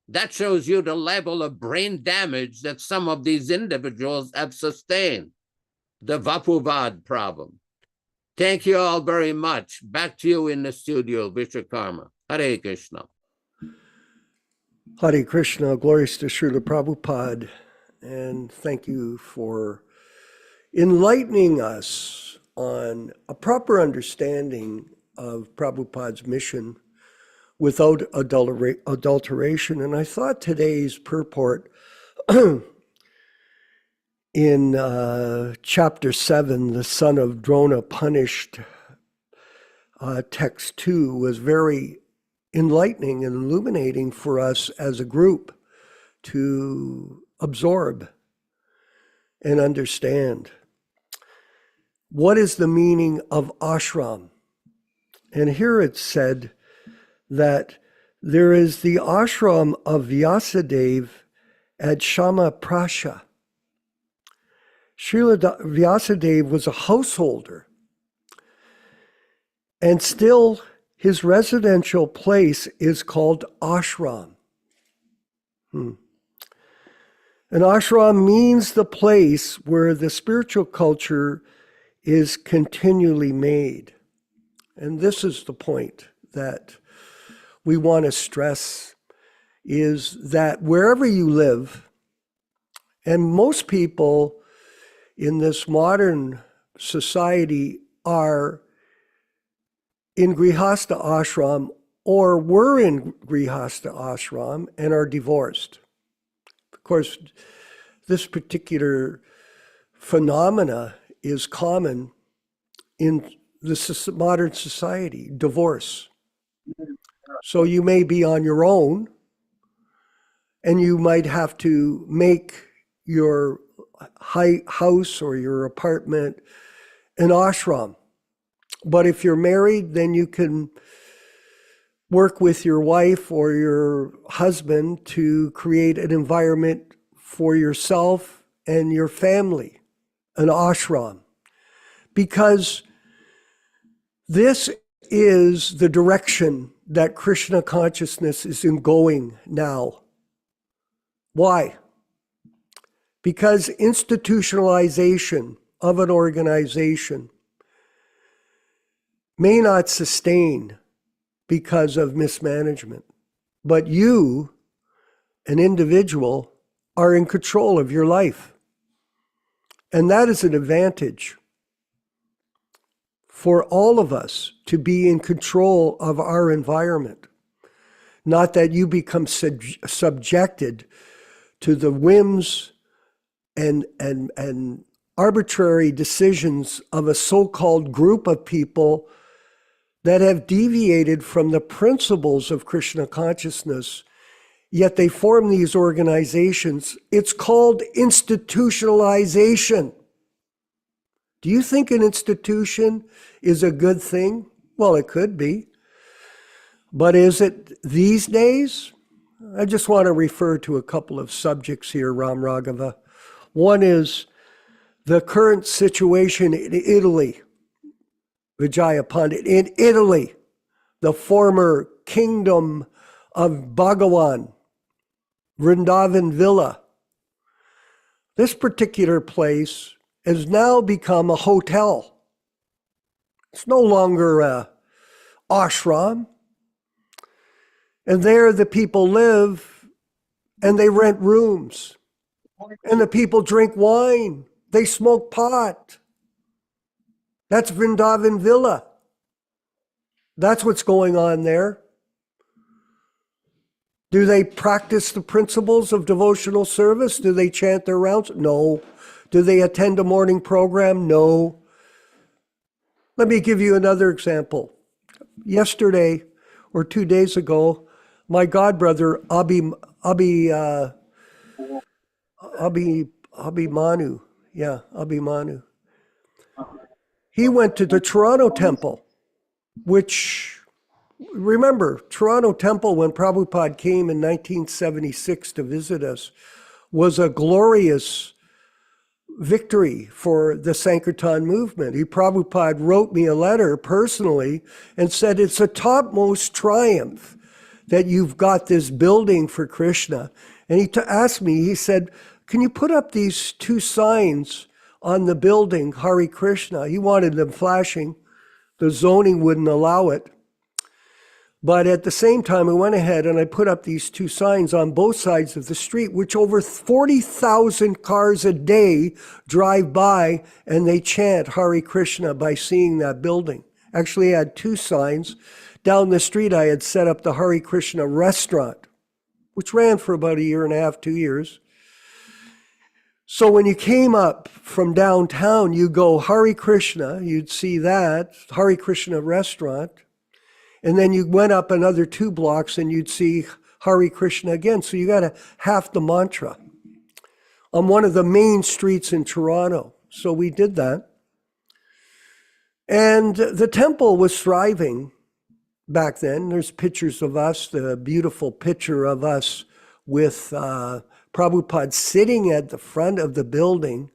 That shows you the level of brain damage that some of these individuals have sustained. The Vapuvad problem. Thank you all very much. Back to you in the studio, Vishwakarma. Hare Krishna.
Hare Krishna, glories to Śrīla Prabhupada, and thank you for enlightening us on a proper understanding of Prabhupada's mission without adulteration. And I thought today's purport in chapter 7, the Son of Drona Punished, text 2, was very enlightening and illuminating for us as a group to absorb and understand. What is the meaning of ashram? And here it's said that there is the ashram of Vyasadeva at Shamaprasha. Śrīla Vyasadeva was a householder, and still his residential place is called ashram. An ashram means the place where the spiritual culture is continually made. And this is the point that we want to stress, is that wherever you live, and most people in this modern society are in Grihastha ashram or were in Grihastha ashram and are divorced. Of course, this particular phenomena is common in the modern society, divorce. So you may be on your own, and you might have to make your house or your apartment an ashram. But if you're married, then you can work with your wife or your husband to create an environment for yourself and your family, an ashram. Because this is the direction that Krishna consciousness is going now. Why? Because institutionalization of an organization may not sustain because of mismanagement, but you, an individual, are in control of your life. And that is an advantage for all of us, to be in control of our environment. Not that you become subjected to the whims and arbitrary decisions of a so-called group of people that have deviated from the principles of Krishna consciousness, yet they form these organizations. It's called institutionalization. Do you think an institution is a good thing? Well, it could be. But is it these days? I just want to refer to a couple of subjects here, Ram Raghava. One is the current situation in Italy. Vijaya Pandit, in Italy, the former kingdom of Bhagavan, Vrindavan Villa. This particular place has now become a hotel. It's no longer a ashram. And there the people live and they rent rooms. And the people drink wine. They smoke pot. That's Vrindavan Villa. That's what's going on there. Do they practice the principles of devotional service? Do they chant their rounds? No. Do they attend a morning program? No. Let me give you another example. Yesterday or 2 days ago, my godbrother Abhimanu, he went to the Toronto Temple, which, remember, Toronto Temple, when Prabhupada came in 1976 to visit us, was a glorious victory for the Sankirtan movement. Prabhupada wrote me a letter personally and said, it's a topmost triumph that you've got this building for Krishna. And he asked me, he said, can you put up these two signs on the building, Hare Krishna? He wanted them flashing. The zoning wouldn't allow it. But at the same time, I went ahead and I put up these two signs on both sides of the street, which over 40,000 cars a day drive by and they chant Hare Krishna by seeing that building. Actually, I had two signs. Down the street, I had set up the Hare Krishna restaurant, which ran for about 1.5 years, 2 years. So when you came up from downtown, you go Hare Krishna, you'd see that, Hare Krishna restaurant. And then you went up another 2 blocks and you'd see Hare Krishna again. So you got half the mantra on one of the main streets in Toronto. So we did that. And the temple was thriving back then. There's pictures of us, the beautiful picture of us with Prabhupada sitting at the front of the building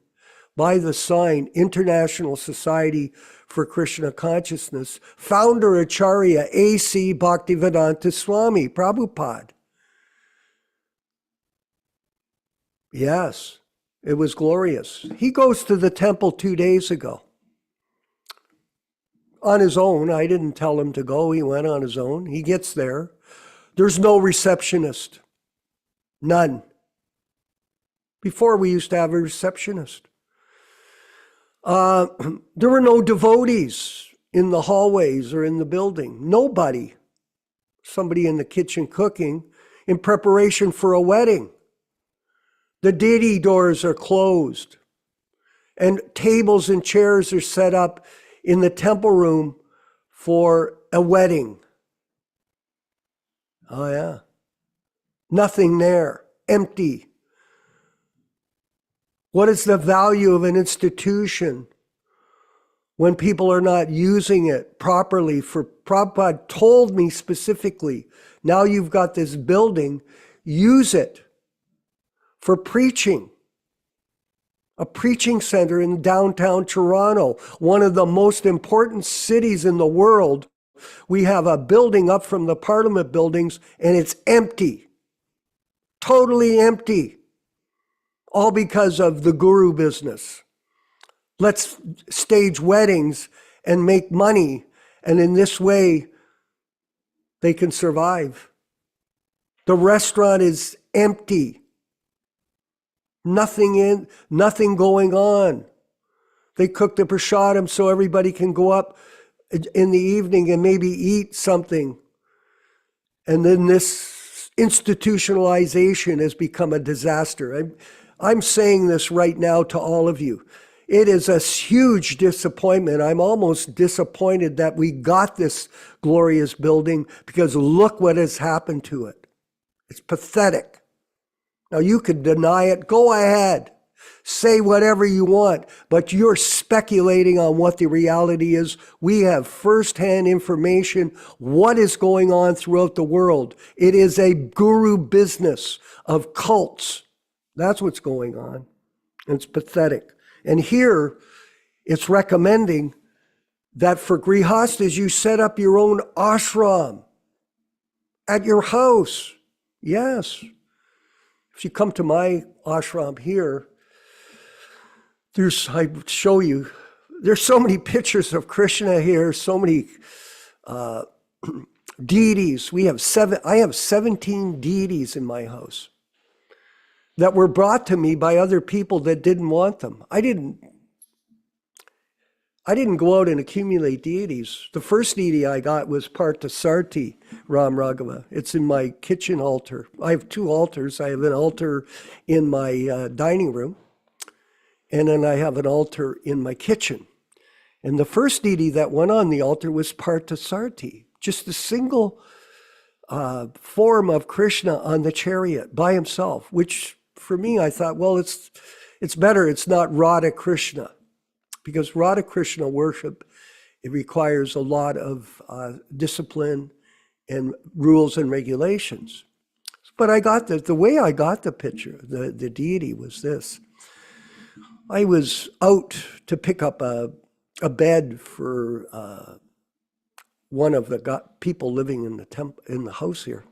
by the sign, International Society for Krishna Consciousness, Founder-Ācārya A.C. Bhaktivedanta Swami Prabhupāda. Yes, it was glorious. He goes to the temple 2 days ago. On his own. I didn't tell him to go. He went on his own. He gets there. There's no receptionist. None. Before, we used to have a receptionist. There were no devotees in the hallways or in the building. Nobody. Somebody in the kitchen cooking in preparation for a wedding. The deity doors are closed. And tables and chairs are set up in the temple room for a wedding. Oh yeah. Nothing there. Empty. What is the value of an institution when people are not using it properly? For Prabhupada told me specifically, now you've got this building, use it for preaching. A preaching center in downtown Toronto, one of the most important cities in the world. We have a building up from the Parliament buildings and it's empty. Totally empty. All because of the guru business. Let's stage weddings and make money, and in this way, they can survive. The restaurant is empty. Nothing going on. They cook the prasadam so everybody can go up in the evening and maybe eat something. And then this institutionalization has become a disaster. I'm saying this right now to all of you. It is a huge disappointment. I'm almost disappointed that we got this glorious building, because look what has happened to it. It's pathetic. Now you could deny it. Go ahead. Say whatever you want, but you're speculating on what the reality is. We have firsthand information what is going on throughout the world. It is a guru business of cults. That's what's going on. It's pathetic. And here, it's recommending that for grihastas, you set up your own ashram at your house. Yes. If you come to my ashram here, I show you, there's so many pictures of Krishna here, so many deities. I have 17 deities in my house that were brought to me by other people that didn't want them. I didn't go out and accumulate deities. The first deity I got was Parthasarthi Ram Raghava. It's in my kitchen altar. I have 2 altars. I have an altar in my dining room, and then I have an altar in my kitchen. And the first deity that went on the altar was Parthasarthi, just a single form of Krishna on the chariot by himself, which for me, I thought, well, it's better. It's not Radha Krishna, because Radha Krishna worship, it requires a lot of discipline and rules and regulations. But I got the way I got the picture, the deity was this. I was out to pick up a bed for one of the people living in the house here.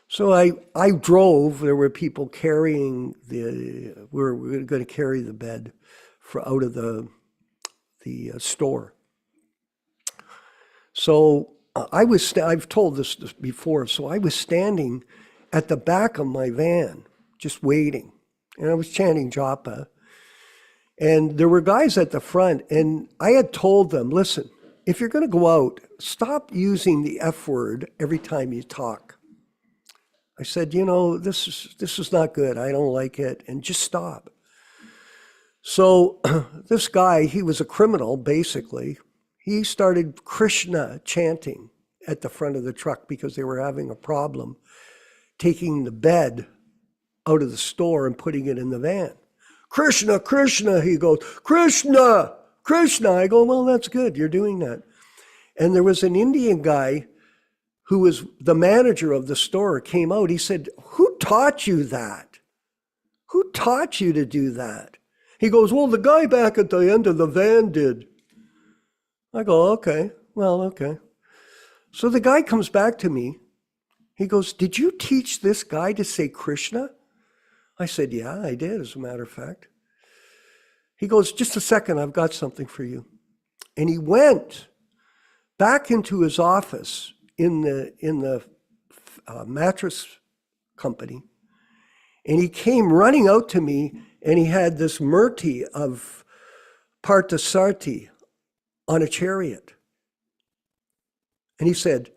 So I drove. There were people carrying we were going to carry the bed out of the store. So I've told this before, so I was standing at the back of my van, just waiting, and I was chanting japa. And there were guys at the front, and I had told them, listen, if you're going to go out, stop using the F word every time you talk. I said, you know, this is not good. I don't like it, and just stop. So this guy, he was a criminal, basically. He started Krishna chanting at the front of the truck because they were having a problem taking the bed out of the store and putting it in the van. Krishna, Krishna, he goes, Krishna, Krishna. I go, well, that's good, you're doing that. And there was an Indian guy who was the manager of the store, came out. He said, who taught you that? Who taught you to do that? He goes, well, the guy back at the end of the van did. I go, okay, well, okay. So the guy comes back to me. He goes, did you teach this guy to say Krishna? I said, yeah, I did, as a matter of fact. He goes, just a second, I've got something for you. And he went back into his office in the mattress company, and he came running out to me, and he had this murti of Parthasarthi on a chariot. And he said,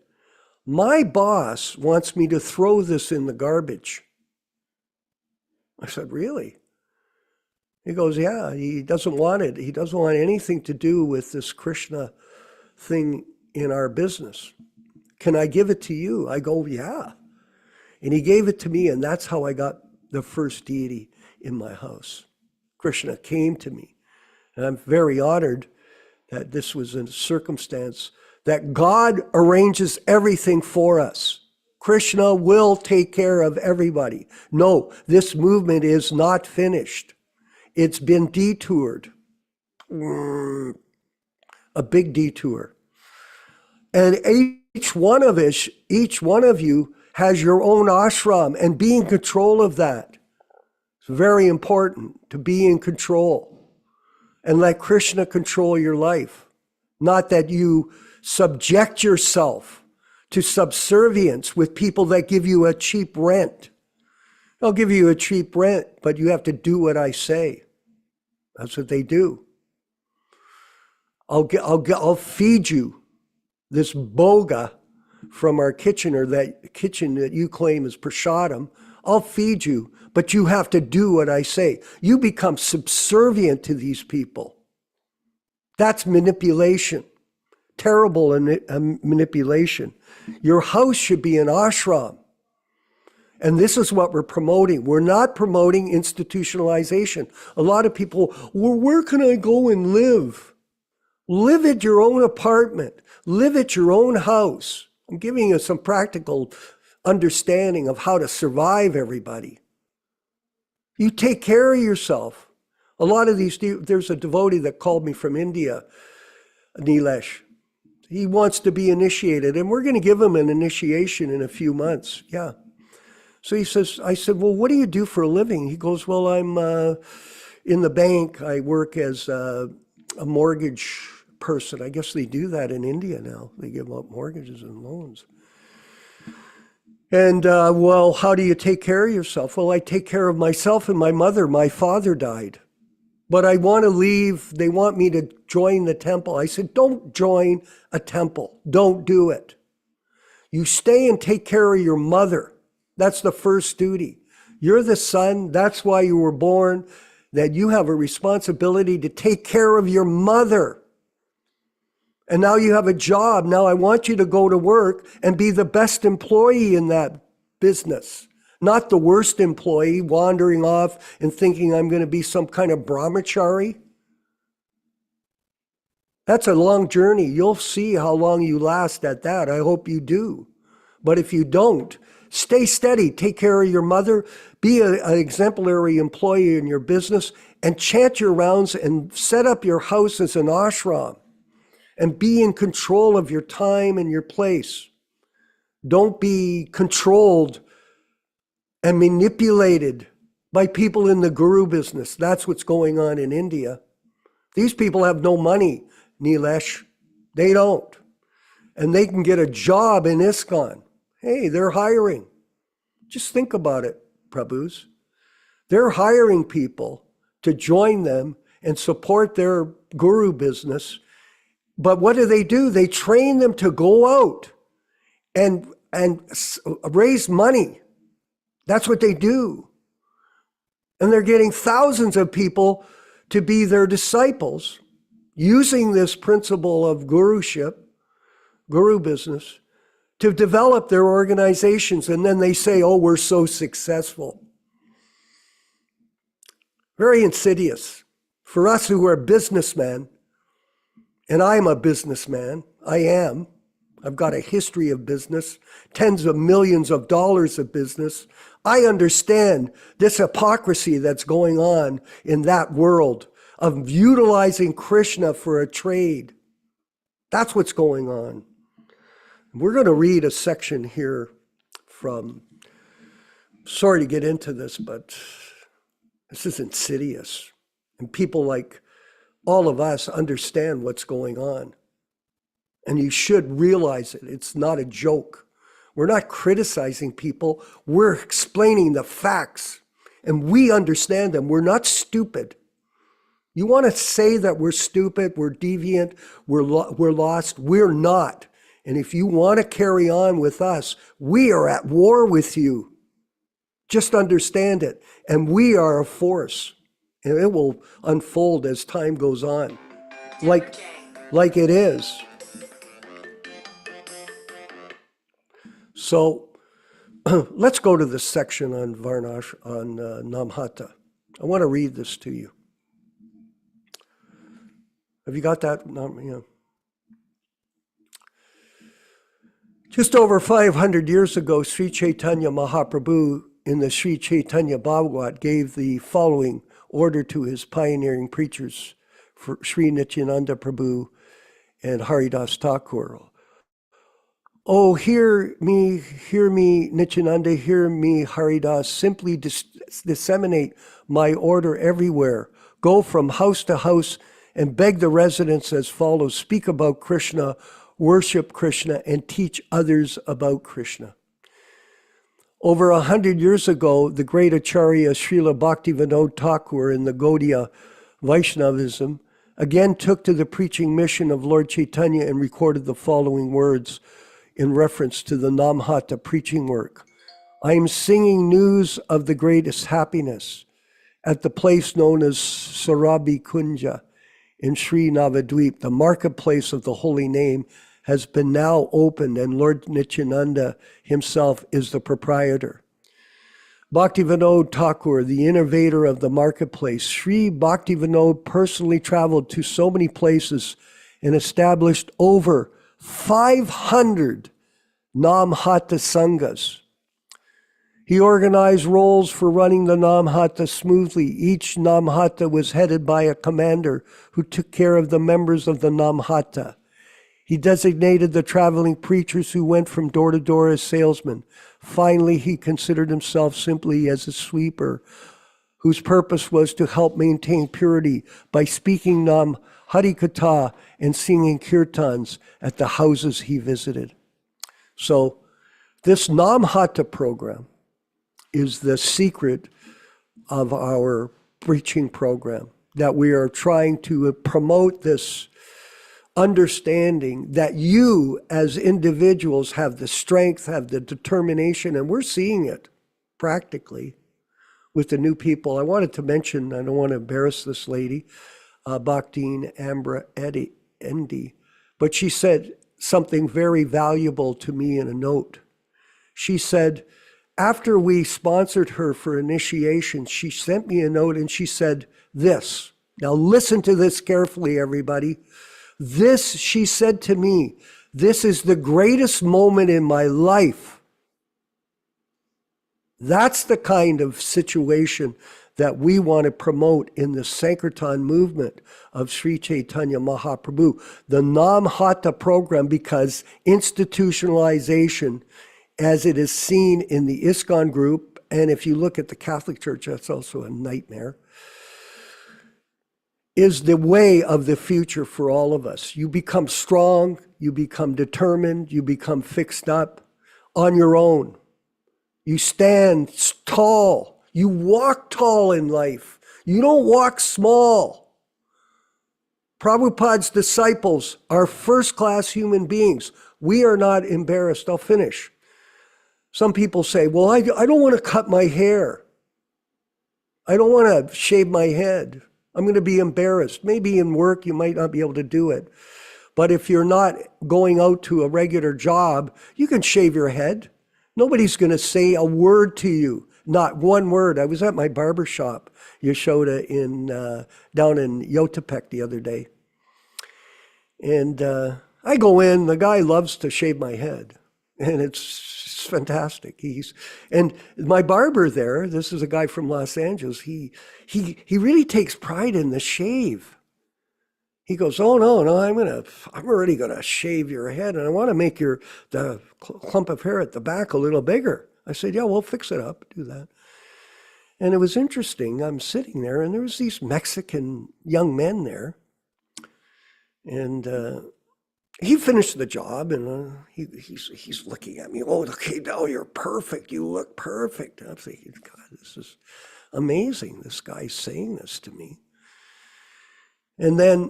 my boss wants me to throw this in the garbage. I said, really? He goes, yeah, he doesn't want it. He doesn't want anything to do with this Krishna thing in our business. Can I give it to you? I go, yeah. And he gave it to me, and that's how I got the first deity in my house. Krishna came to me. And I'm very honored that this was a circumstance that God arranges everything for us. Krishna will take care of everybody. No, this movement is not finished. It's been detoured. A big detour. And each one of you has your own ashram, and be in control of that. It's very important to be in control and let Krishna control your life. Not that you subject yourself to subservience with people that give you a cheap rent. I'll give you a cheap rent, but you have to do what I say. That's what they do. I'll feed you this boga from our kitchen, or that kitchen that you claim is prasadam. I'll feed you, but you have to do what I say. You become subservient to these people. That's manipulation. Terrible manipulation. Your house should be an ashram. And this is what we're promoting. We're not promoting institutionalization. A lot of people, well, where can I go and live? Live at your own apartment. Live at your own house. I'm giving you some practical understanding of how to survive, everybody. You take care of yourself. A lot of these, there's a devotee that called me from India, Nilesh. He wants to be initiated, and we're going to give him an initiation in a few months. Yeah. So he says, I said, well, what do you do for a living? He goes, well, I'm in the bank. I work as a mortgage person. I guess they do that in India now. They give out mortgages and loans. And well, how do you take care of yourself? Well, I take care of myself and my mother. My father died. But I want to leave. They want me to join the temple. I said, don't join a temple. Don't do it. You stay and take care of your mother. That's the first duty. You're the son. That's why you were born, that you have a responsibility to take care of your mother. And now you have a job. Now I want you to go to work and be the best employee in that business. Not the worst employee wandering off and thinking I'm going to be some kind of brahmachari. That's a long journey. You'll see how long you last at that. I hope you do. But if you don't, stay steady. Take care of your mother. Be an exemplary employee in your business, and chant your rounds and set up your house as an ashram. And be in control of your time and your place. Don't be controlled and manipulated by people in the guru business. That's what's going on in India. These people have no money, Nilesh. They don't. and they can get a job in ISKCON. Hey, they're hiring. Just think about it, Prabhus. They're hiring people to join them and support their guru business. But what do? They train them to go out and raise money. That's what they do. And they're getting thousands of people to be their disciples using this principle of guruship, guru business, to develop their organizations. And then they say, oh, we're so successful. Very insidious. For us who are businessmen, and I'm a businessman, I am. I've got a history of business, tens of millions of dollars of business. I understand this hypocrisy that's going on in that world of utilizing Krishna for a trade. That's what's going on. We're going to read a section here from, sorry to get into this, but this is insidious. And people like all of us understand what's going on. And you should realize it. It's not a joke. We're not criticizing people. We're explaining the facts. And we understand them. We're not stupid. You want to say that we're stupid, we're deviant, we're lost? We're not. And if you want to carry on with us, we are at war with you. Just understand it. And we are a force. And it will unfold as time goes on. Like it is. So let's go to this section on Varnash, on Namhata. I want to read this to you. Have you got that? Yeah. Just over 500 years ago, Sri Chaitanya Mahaprabhu in the Sri Chaitanya Bhagavat gave the following order to his pioneering preachers, for Sri Nityananda Prabhu and Haridas Thakur. Oh, hear me, Nityananda, hear me, Haridas. Simply disseminate my order everywhere. Go from house to house and beg the residents as follows. Speak about Krishna, worship Krishna, and teach others about Krishna. Over 100 years ago, the great Acharya Śrīla Bhaktivedanta Thakur in the Gaudiya Vaishnavism again took to the preaching mission of Lord Chaitanya and recorded the following words in reference to the Namhata preaching work. I am singing news of the greatest happiness at the place known as Sarabhi Kunja in Sri Navadvip. The marketplace of the holy name has been now opened, and Lord Nityananda himself is the proprietor. Bhaktivedanta Thakur, the innovator of the marketplace, Sri Bhaktivedanta personally traveled to so many places and established over 500 Namhata Sanghas. He organized roles for running the Namhata smoothly. Each Namhata was headed by a commander who took care of the members of the Namhata. He designated the traveling preachers who went from door to door as salesmen. Finally, he considered himself simply as a sweeper, whose purpose was to help maintain purity by speaking Nam Harikatha and singing kirtans at the houses he visited. So this Namhata program is the secret of our preaching program, that we are trying to promote this understanding that you as individuals have the strength, have the determination, and we're seeing it practically with the new people. I wanted to mention, I don't want to embarrass this lady, Bhaktin Ambra Endi, but she said something very valuable to me in a note. She said, after we sponsored her for initiation, she sent me a note and she said this. Now listen to this carefully, everybody. This, she said to me, this is the greatest moment in my life. That's the kind of situation that we want to promote in the Sankirtan movement of Sri Chaitanya Mahaprabhu, the Namhata program, because institutionalization, as it is seen in the ISKCON group, and if you look at the Catholic Church, that's also a nightmare. is the way of the future for all of us. You become strong, you become determined, you become fixed up on your own. You stand tall, you walk tall in life. You don't walk small. Prabhupada's disciples are first-class human beings. We are not embarrassed. I'll finish. Some people say, well, I don't want to cut my hair. I don't want to shave my head. I'm going to be embarrassed. Maybe in work you might not be able to do it. But if you're not going out to a regular job, you can shave your head. Nobody's going to say a word to you. Not one word. I was at my barber shop, Yaśodā, down in Yotapek the other day. And I go in, the guy loves to shave my head. And it's fantastic. And my barber there, this is a guy from Los Angeles, he really takes pride in the shave. He goes, oh no, I'm already gonna shave your head, and I want to make the clump of hair at the back a little bigger. I said, yeah, we'll fix it up, do that. And it was interesting. I'm sitting there, and there was these Mexican young men there, and he finished the job, and he's looking at me. Oh, okay, now you're perfect. You look perfect. I'm thinking, God, this is amazing. This guy's saying this to me. And then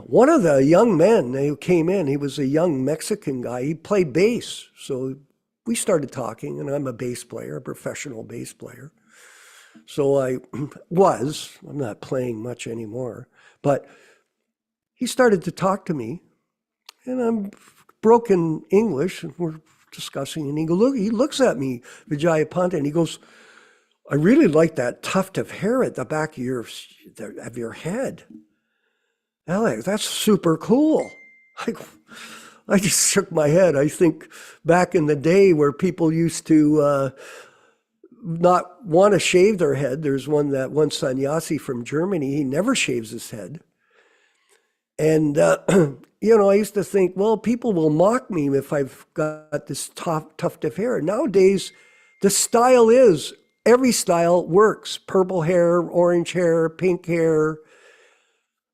one of the young men who came in, he was a young Mexican guy. He played bass. So we started talking, and I'm a bass player, a professional bass player. So I'm not playing much anymore. But he started to talk to me, and I'm broken English, and we're discussing, and he looks at me, Vijayapanta, and he goes, I really like that tuft of hair at the back of your head. Alex, that's super cool. I just shook my head. I think back in the day where people used to not want to shave their head, there's one sannyasi from Germany, he never shaves his head. And, I used to think, well, people will mock me if I've got this tuft of hair. Nowadays, the style is, every style works. Purple hair, orange hair, pink hair,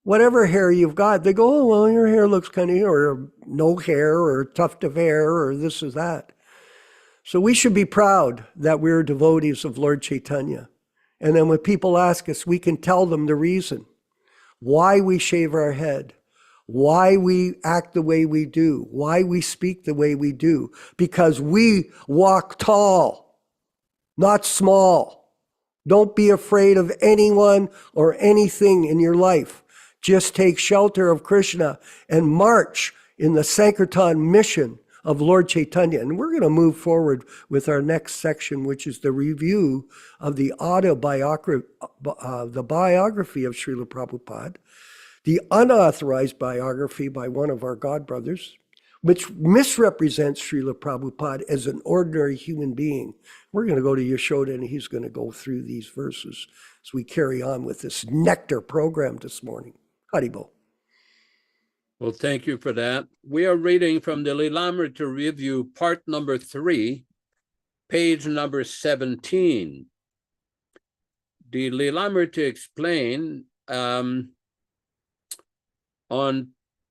whatever hair you've got, they go, oh, well, your hair looks kind of, or no hair, or tuft of hair, or this or that. So we should be proud that we're devotees of Lord Chaitanya. And then when people ask us, we can tell them the reason why we shave our head, why we act the way we do, why we speak the way we do, because we walk tall, not small. Don't be afraid of anyone or anything in your life. Just take shelter of Krishna and march in the Sankirtan mission of Lord Chaitanya. And we're going to move forward with our next section, which is the review of the autobiography, the biography of Śrīla Prabhupāda, the unauthorized biography by one of our godbrothers, which misrepresents Śrīla Prabhupāda as an ordinary human being. We're going to go to Yaśodā, and he's going to go through these verses as we carry on with this nectar program this morning. Haribo.
Well, thank you for that. We are reading from the Lilamrita Review, part number 3, page number 17. The Lilamrita explain on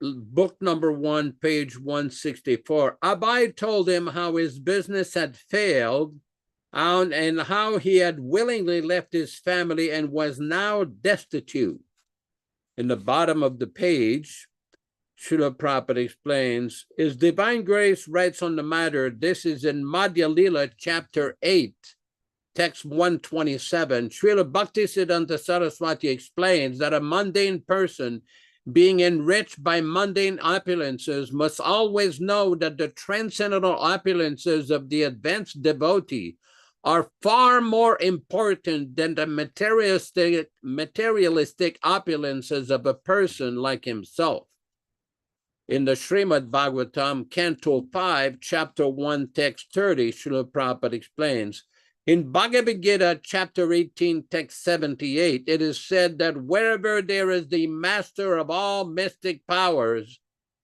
book number 1, page 164, Abai told him how his business had failed and how he had willingly left his family and was now destitute. In the bottom of the page, Śrīla Prabhupada explains, His Divine Grace writes on the matter. This is in Madhya Lila, chapter 8, text 127. Śrīla Bhaktisiddhanta Saraswati explains that a mundane person being enriched by mundane opulences must always know that the transcendental opulences of the advanced devotee are far more important than the materialistic opulences of a person like himself. In the Śrīmad-Bhāgavatam, canto 5, chapter 1, text 30, Śrīla Prabhupāda explains, in Bhagavad Gita, chapter 18, text 78, it is said that wherever there is the master of all mystic powers,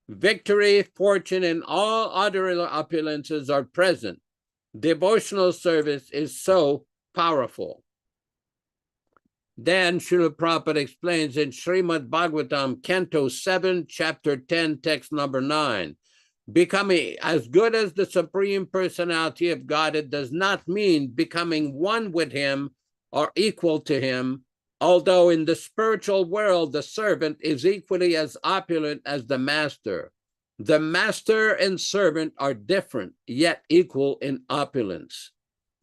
victory, fortune, and all other opulences are present. Devotional service is so powerful. Then Śrīla Prabhupāda explains in Śrīmad-Bhāgavatam, Canto 7, Chapter 10, text number 9, becoming as good as the Supreme Personality of Godhead does not mean becoming one with him or equal to him, although in the spiritual world, the servant is equally as opulent as the master. The master and servant are different, yet equal in opulence.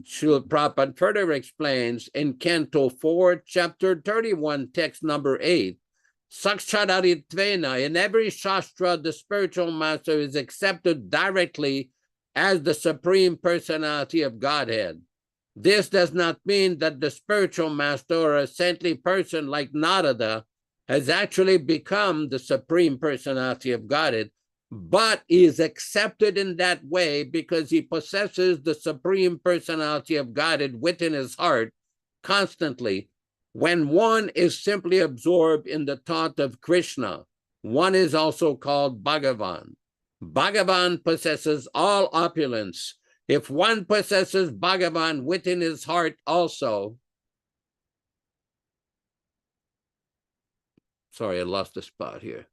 Śrīla Prabhupada further explains in Canto 4, Chapter 31, text number 8, Sakshadaritvena, in every Shastra, the spiritual master is accepted directly as the Supreme Personality of Godhead. This does not mean that the spiritual master or a saintly person like Narada has actually become the Supreme Personality of Godhead, but is accepted in that way because he possesses the Supreme Personality of Godhead within his heart constantly. When one is simply absorbed in the thought of Krishna, one is also called Bhagavan. Bhagavan possesses all opulence. If one possesses Bhagavan within his heart also, sorry, I lost the spot here.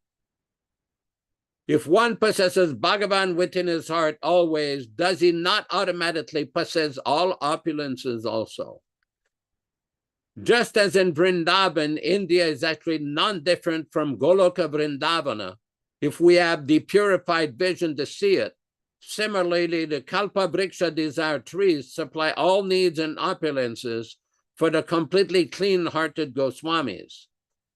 If one possesses Bhagavan within his heart always, does he not automatically possess all opulences also? Just as in Vrindavan, India is actually non-different from Goloka Vrindavana, if we have the purified vision to see it. Similarly, the Kalpa Vriksha desire trees supply all needs and opulences for the completely clean-hearted Goswamis.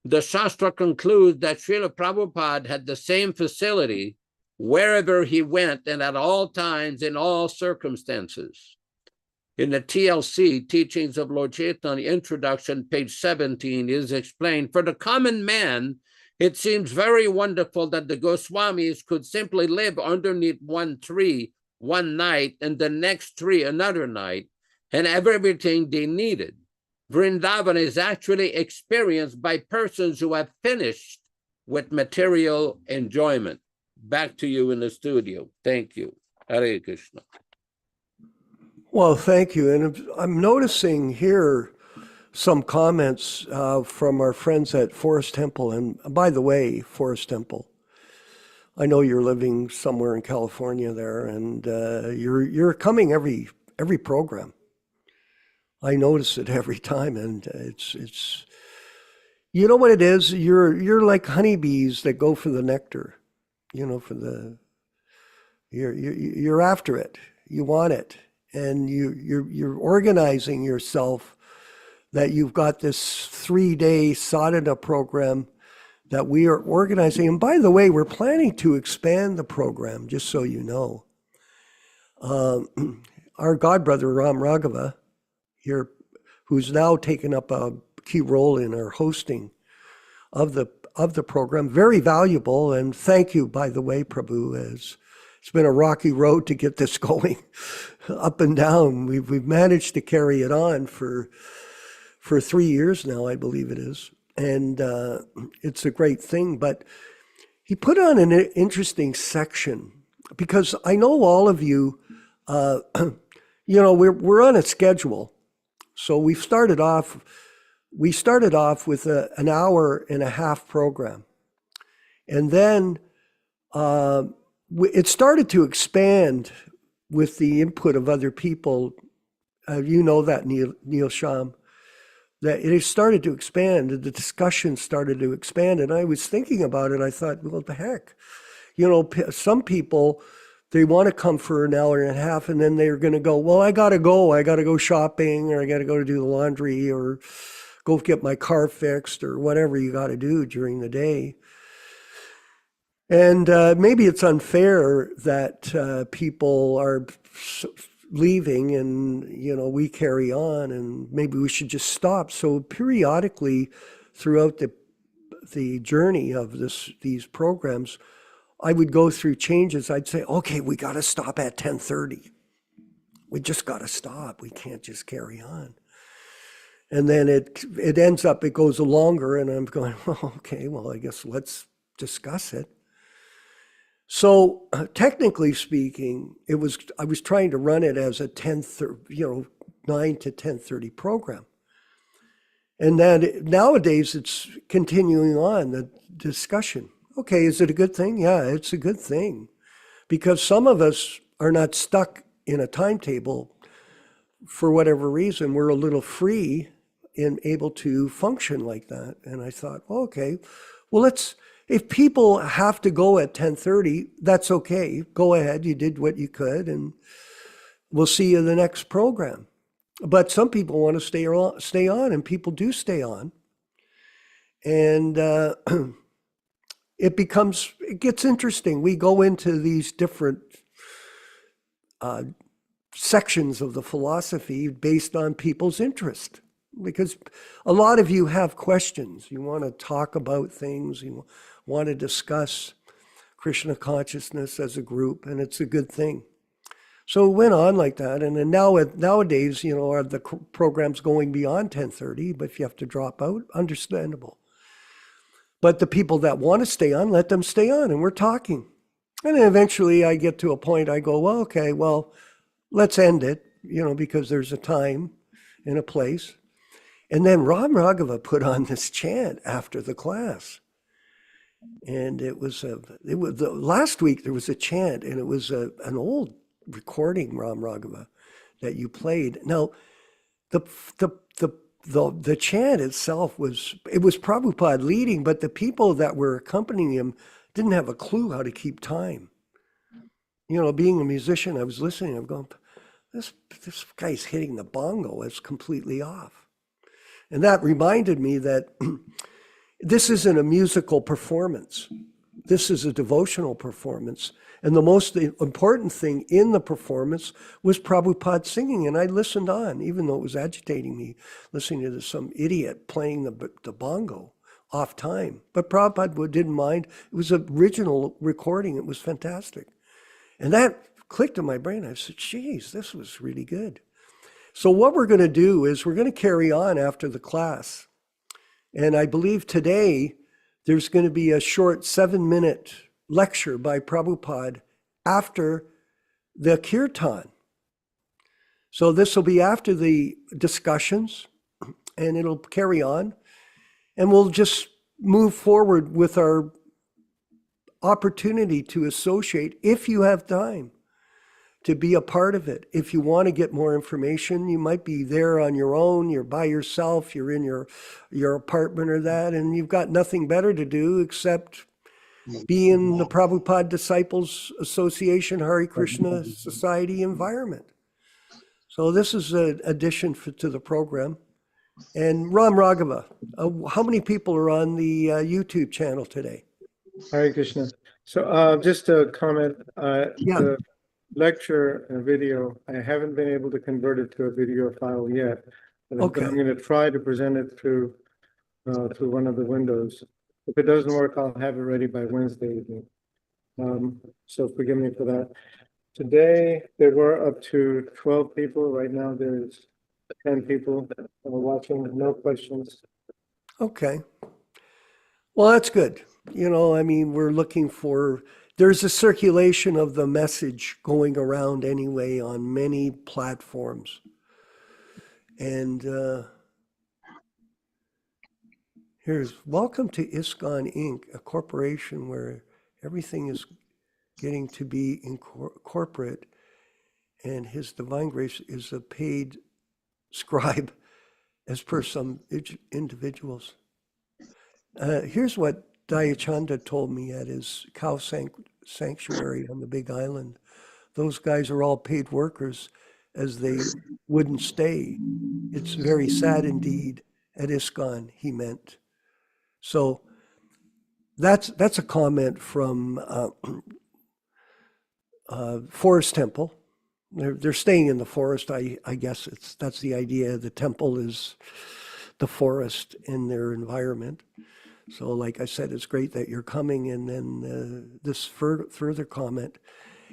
The Shastra concludes that Śrīla Prabhupada had the same facility wherever he went and at all times in all circumstances. In the TLC, Teachings of Lord Chaitanya, introduction, page 17, is explained, for the common man, it seems very wonderful that the Goswamis could simply live underneath one tree one night and the next tree another night and have everything they needed. Vrindavan is actually experienced by persons who have finished with material enjoyment. Back to you in the studio. Thank you. Hare Krishna.
Well, thank you. And I'm noticing here some comments from our friends at Forest Temple. And by the way, Forest Temple, I know you're living somewhere in California there, and you're coming every program. I notice it every time, and it's you know what it is? You're like honeybees that go for the nectar, you know, you're after it. You want it, and you're organizing yourself that you've got this 3-day sadhana program that we are organizing. And by the way, we're planning to expand the program, just so you know. Our godbrother Ram Raghava here, who's now taken up a key role in our hosting of the program, very valuable. And thank you, by the way, Prabhu. It's been a rocky road to get this going, up and down. We've managed to carry it on for 3 years now, I believe it is, and it's a great thing. But he put on an interesting section, because I know all of you, you know, we're on a schedule. So we started off with an hour and a half program. And then it started to expand with the input of other people. You know that, Neil Sham, that it started to expand, and the discussion started to expand. And I was thinking about it. I thought, well, the heck, you know, some people, they want to come for an hour and a half, and then they're going to go, well, I got to go shopping, or I got to go to do the laundry, or go get my car fixed, or whatever you got to do during the day. And maybe it's unfair that people are leaving and, you know, we carry on, and maybe we should just stop. So periodically throughout the journey of these programs, I would go through changes. I'd say, okay, we got to stop at 10:30. We just got to stop. We can't just carry on. And then it ends up, it goes longer, and I'm going, well, okay, well, I guess let's discuss it. So technically speaking, I was trying to run it as a 9 to 10:30 program. And then nowadays it's continuing on the discussion. Okay, is it a good thing? Yeah, it's a good thing, because some of us are not stuck in a timetable for whatever reason. We're a little free and able to function like that. And I thought, well, okay, well, if people have to go at 10:30, that's okay. Go ahead, you did what you could, and we'll see you in the next program. But some people want to stay on, and people do stay on. And it gets interesting. We go into these different sections of the philosophy based on people's interest, because a lot of you have questions. You want to talk about things. You want to discuss Krishna consciousness as a group, and it's a good thing. So it went on like that, and then nowadays, are the programs going beyond 10:30? But if you have to drop out, understandable. But the people that want to stay on, let them stay on, and we're talking. And then eventually I get to a point, I go, well, okay, well, let's end it, because there's a time and a place. And then Ram Raghava put on this chant after the class. And last week there was a chant, and it was an old recording, Ram Raghava, that you played. Now, the chant itself was Prabhupada leading, but the people that were accompanying him didn't have a clue how to keep time. Being a musician, I was listening, I'm going, this guy's hitting the bongo, it's completely off. And that reminded me that this isn't a musical performance. This is a devotional performance. And the most important thing in the performance was Prabhupada singing. And I listened on, even though it was agitating me, listening to some idiot playing the bongo off time. But Prabhupada didn't mind. It was an original recording. It was fantastic. And that clicked in my brain. I said, geez, this was really good. So what we're going to do is we're going to carry on after the class. And I believe today there's going to be a short 7-minute lecture by Prabhupada after the kirtan. So this will be after the discussions, and it'll carry on. And we'll just move forward with our opportunity to associate, if you have time, to be a part of it. If you want to get more information, you might be there on your own, you're by yourself, you're in your apartment or that, and you've got nothing better to do except be in the Prabhupada Disciples Association, Hare Krishna Society environment. So this is an addition to the program. And Ram Raghava, how many people are on the YouTube channel today?
Hare Krishna. So just a comment.
Yeah.
The lecture video, I haven't been able to convert it to a video file yet. But
Okay.
I'm going to try to present it through one of the windows. If it doesn't work, I'll have it ready by Wednesday evening. So forgive me for that. Today, there were up to 12 people. Right now, there's 10 people watching, no questions.
Okay. Well, that's good. We're looking for, there's a circulation of the message going around anyway on many platforms. And here's, welcome to ISKCON Inc., a corporation where everything is getting to be corporate, and His Divine Grace is a paid scribe as per some individuals. Here's what Dayachanda told me at his cow sanctuary on the Big Island. Those guys are all paid workers, as they wouldn't stay. It's very sad indeed at ISKCON, he meant. So that's a comment from Forest Temple. They're staying in the forest. I guess that's the idea. The temple is the forest in their environment. So like I said, it's great that you're coming. And then this further comment.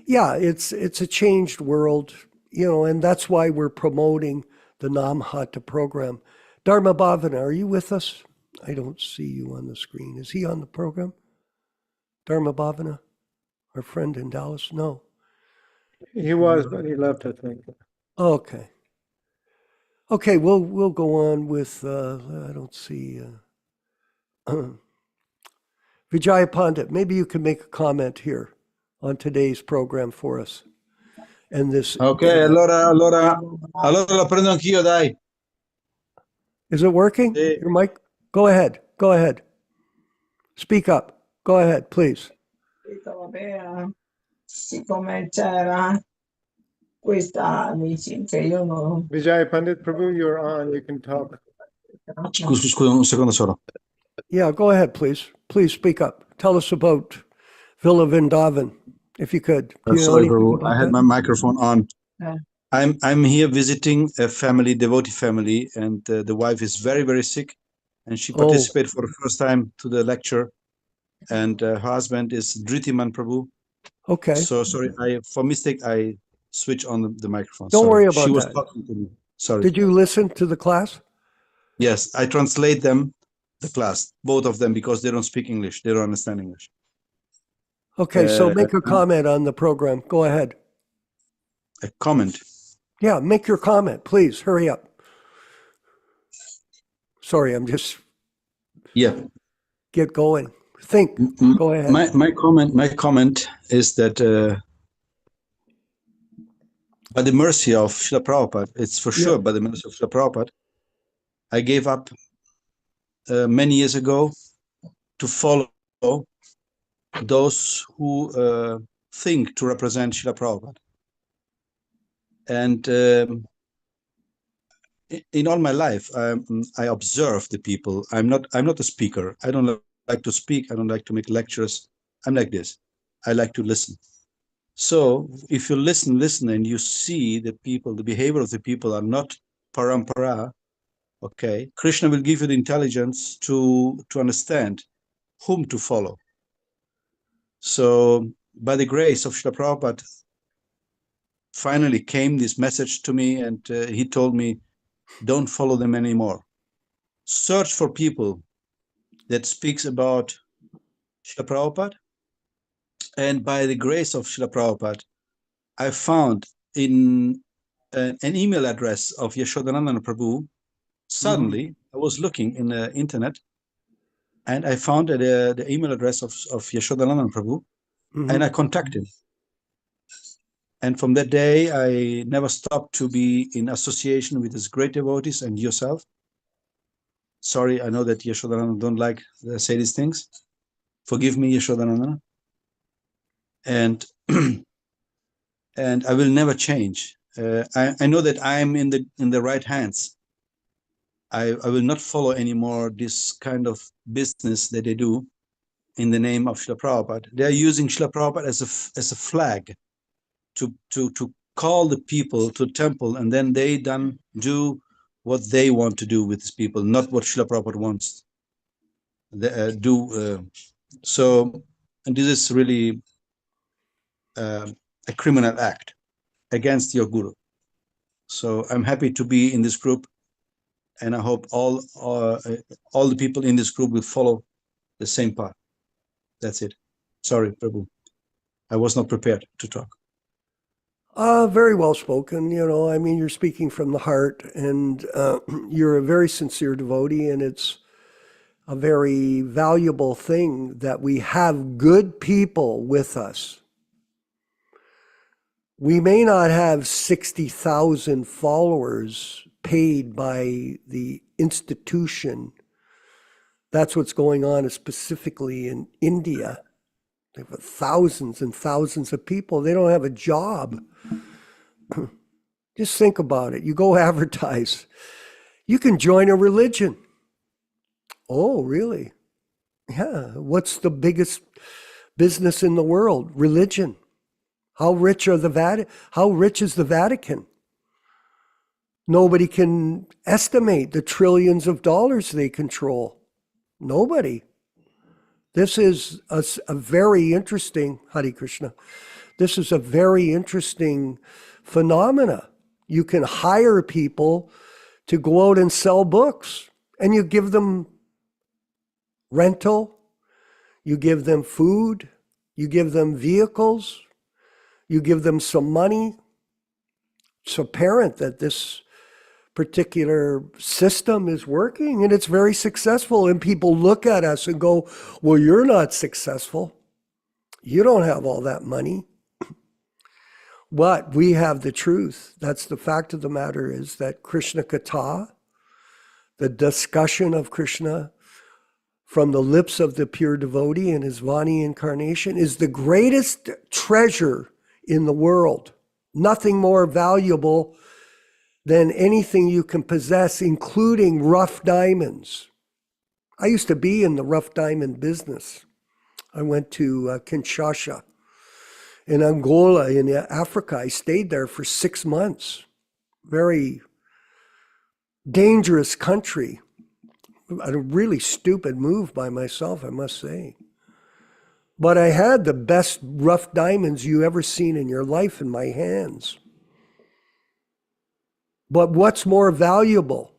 Yeah, it's a changed world, and that's why we're promoting the Namhata program. Dharma Bhavana, are you with us? I don't see you on the screen. Is he on the program? Dharma Bhavana, our friend in Dallas? No.
He was, but he left, I think.
Okay. Okay, we'll go on with, I don't see, Vijaya Pandit, maybe you can make a comment here on today's program for us. And this.
Ok, allora la prendo anch'io, dai.
Is it working?
Sì.
Your mic? Go ahead. Go ahead. Speak up. Go ahead, please.
Siccome c'era questa amici che io non
Vijay Pandit Prabhu, you're on, you can talk.
Scusa, un secondo solo.
Yeah, go ahead, please. Please speak up. Tell us about Villa Vrindavan, if you could. Do you know
Sorry,
anything
Prabhu.
about
I had
that?
my microphone on.
Yeah.
I'm here visiting a family, devotee family, and the wife is very, very sick, and she participated for the first time to the lecture. And her husband is Dhritiman Prabhu.
Okay.
So sorry, for mistake I switched on the microphone.
Don't
Sorry.
worry about
She was
that.
talking to me. Sorry.
Did you listen to the class?
Yes, I translate them, the class, both of them, because they don't speak English. They don't understand English.
Okay, so make a comment on the program. Go ahead.
A comment.
Yeah, make your comment, please. Hurry up. Sorry, I'm just
Yeah.
get going. Think. Go ahead.
My comment is that by the mercy of Śrīla Prabhupāda, it's for sure by the mercy of Śrīla Prabhupāda, I gave up many years ago to follow those who think to represent Śrīla Prabhupāda. And in all my life, I observe the people. I'm not a speaker. I don't like to speak. I don't like to make lectures. I'm like this. I like to listen. So if you listen, and you see the people, the behavior of the people are not parampara, okay, Krishna will give you the intelligence to understand whom to follow. So by the grace of Śrīla Prabhupada, finally came this message to me, and he told me, don't follow them anymore. Search for people that speaks about Śrīla Prabhupada. And by the grace of Śrīla Prabhupada, I found in an email address of Yaśodā-nandana Prabhu. Suddenly, I was looking in the internet, and I found the email address of Yaśodā-nandana Prabhu, and I contacted him. And from that day, I never stopped to be in association with his great devotees and yourself. Sorry, I know that Yaśodā-nandana don't like that I say these things. Forgive me, Yaśodā-nandana. And and I will never change. I know that I am in the right hands. I will not follow anymore this kind of business that they do in the name of Śrīla Prabhupada. They are using Śrīla Prabhupada as a flag to call the people to the temple, and then they do what they want to do with these people, not what Śrīla Prabhupada wants do. So, and this is really a criminal act against your guru. So I'm happy to be in this group, and I hope all the people in this group will follow the same path. That's it. Sorry, Prabhu. I was not prepared to talk.
Very well spoken. You know, I mean, you're speaking from the heart, and you're a very sincere devotee, and it's a very valuable thing that we have good people with us. We may not have 60,000 followers paid by the institution. That's what's going on specifically in India. They have thousands and thousands of people. They don't have a job. Just think about it. You go advertise. You can join a religion. Oh, really? Yeah. What's the biggest business in the world? Religion. How rich is the Vatican? Nobody can estimate the trillions of dollars they control. Nobody. This is a very interesting, Hare Krishna, this is a very interesting phenomena. You can hire people to go out and sell books, and you give them rental, you give them food, you give them vehicles, you give them some money. It's apparent that this particular system is working and it's very successful. And people look at us and go, well, you're not successful. You don't have all that money. But we have the truth. That's the fact of the matter, is that Krishna Katha, the discussion of Krishna from the lips of the pure devotee in his Vani incarnation, is the greatest treasure in the world. Nothing more valuable than anything you can possess, including rough diamonds. I used to be in the rough diamond business. I went to Kinshasa in Angola, in Africa. I stayed there for 6 months. Very dangerous country. A really stupid move by myself, I must say. But I had the best rough diamonds you ever seen in your life in my hands. But what's more valuable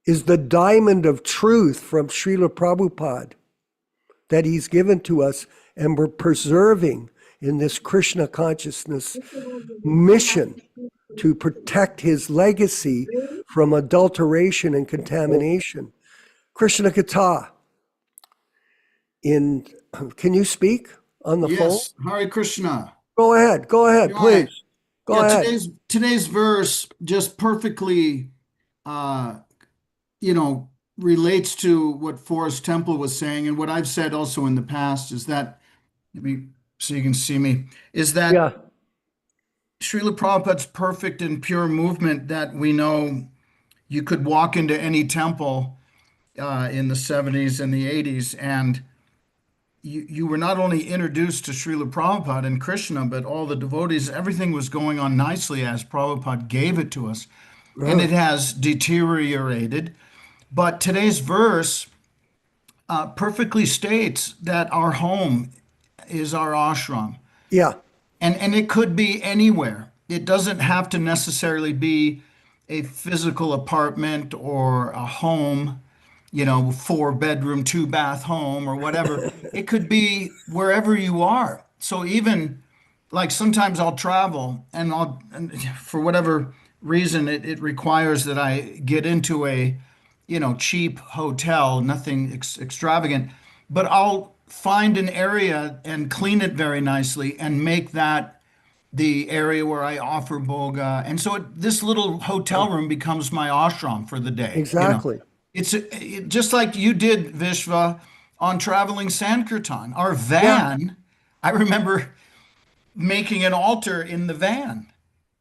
is the diamond of truth from Śrīla Prabhupāda that he's given to us, and we're preserving in this Krishna consciousness mission to protect his legacy from adulteration and contamination. Krishna Katha, can you speak on the phone?
Yes, Hare Krishna.
Go ahead, please. Go ahead.
Today's verse just perfectly, relates to what Forest Temple was saying, and what I've said also in the past is that, so you can see me, is that Śrīla Prabhupada's perfect and pure movement, that we know you could walk into any temple in the 70s and the 80s, and you were not only introduced to Śrīla Prabhupada and Krishna, but all the devotees, everything was going on nicely as Prabhupada gave it to us. Right. And it has deteriorated. But today's verse perfectly states that our home is our ashram.
Yeah.
And it could be anywhere. It doesn't have to necessarily be a physical apartment or a home, 4-bedroom, 2-bath home or whatever. It could be wherever you are. So even like sometimes I'll travel and for whatever reason, it requires that I get into a, cheap hotel, nothing extravagant, but I'll find an area and clean it very nicely and make that the area where I offer boga. And so this little hotel room becomes my ashram for the day.
Exactly.
It's just like you did, Vishva, on traveling Sankirtan. Our van, I remember making an altar in the van,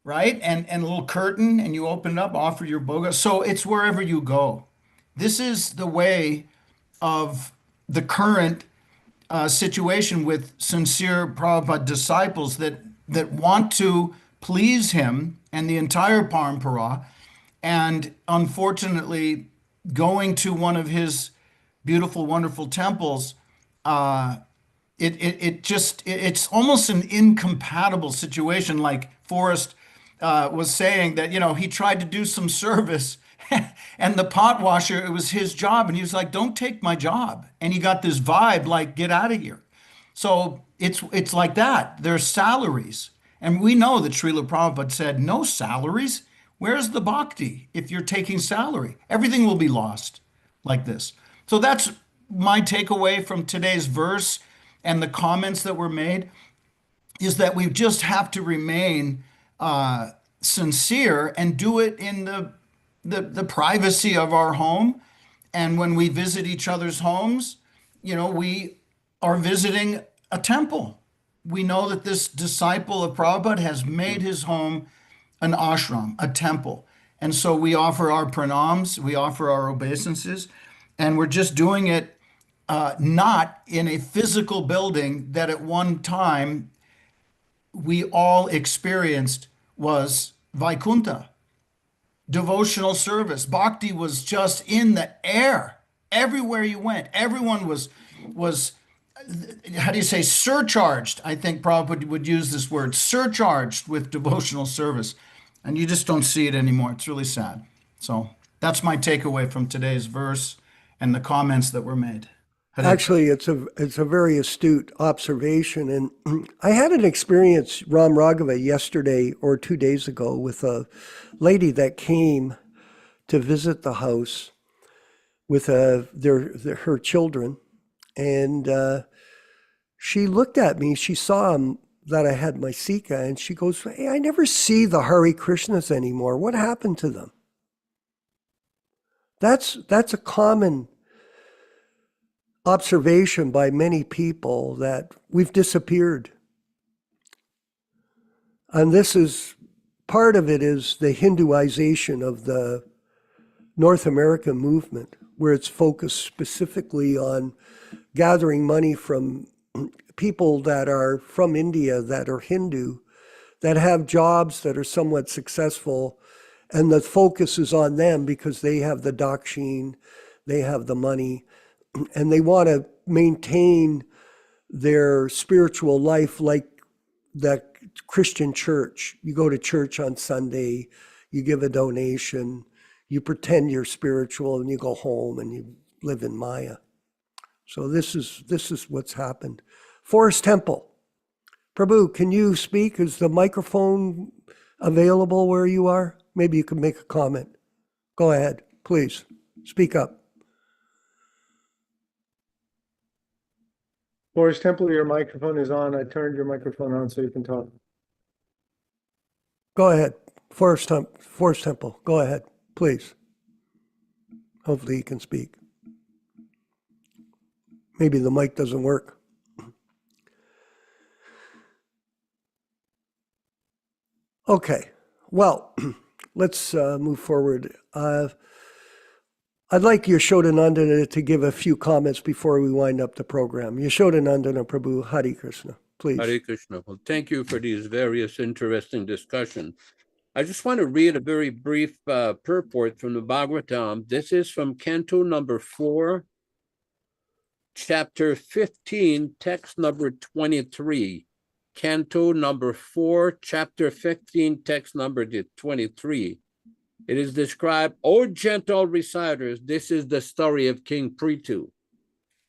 right? And a little curtain, and you open it up, offer your boga. So it's wherever you go. This is the way of the current situation with sincere Prabhupada disciples that want to please him and the entire parampara. And unfortunately, going to one of his beautiful, wonderful temples, it's almost an incompatible situation. Like Forrest was saying that, he tried to do some service and the pot washer, it was his job. And he was like, don't take my job. And he got this vibe like, get out of here. So it's like that. There's salaries. And we know that Śrīla Prabhupada said, no salaries. Where's the bhakti if you're taking salary? Everything will be lost like this. So that's my takeaway from today's verse and the comments that were made, is that we just have to remain sincere and do it in the privacy of our home. And when we visit each other's homes, we are visiting a temple. We know that this disciple of Prabhupada has made his home an ashram, a temple. And so we offer our pranams, we offer our obeisances, and we're just doing it not in a physical building that at one time we all experienced was Vaikuntha. Devotional service. Bhakti was just in the air. Everywhere you went, everyone was how do you say, surcharged? I think Prabhupada would use this word, surcharged with devotional service. And you just don't see it anymore. It's really sad. So that's my takeaway from today's verse and the comments that were made.
Actually, it's a very astute observation. And I had an experience, Ram Raghava, yesterday or 2 days ago with a lady that came to visit the house with her children. And she looked at me, she saw that I had my Sika, and she goes, "Hey, I never see the Hare Krishnas anymore. What happened to them?" That's a common observation by many people, that we've disappeared. And this is, part of it is the Hinduization of the North American movement, where it's focused specifically on gathering money from people that are from India, that are Hindu, that have jobs that are somewhat successful, and the focus is on them because they have the dakshin, they have the money, and they want to maintain their spiritual life like the Christian church. You go to church on Sunday, you give a donation, you pretend you're spiritual, and you go home and you live in Maya. So this is what's happened. Forest Temple. Prabhu, can you speak? Is the microphone available where you are? Maybe you can make a comment. Go ahead, please. Speak up.
Forest Temple, your microphone is on. I turned your microphone on so you can talk.
Go ahead. Forest Temple. Go ahead, please. Hopefully you can speak. Maybe the mic doesn't work. Okay, well, let's move forward. I'd like Yaśodā-nandana to give a few comments before we wind up the program. Yaśodā-nandana Prabhu, Hare Krishna, please.
Hare Krishna. Well, thank you for these various interesting discussions. I just want to read a very brief purport from the Bhagavatam. This is from canto number 4, chapter 15, text number 23. Canto number 4, chapter 15, text number 23. It is described, "O gentle reciters," this is the story of King Prithu.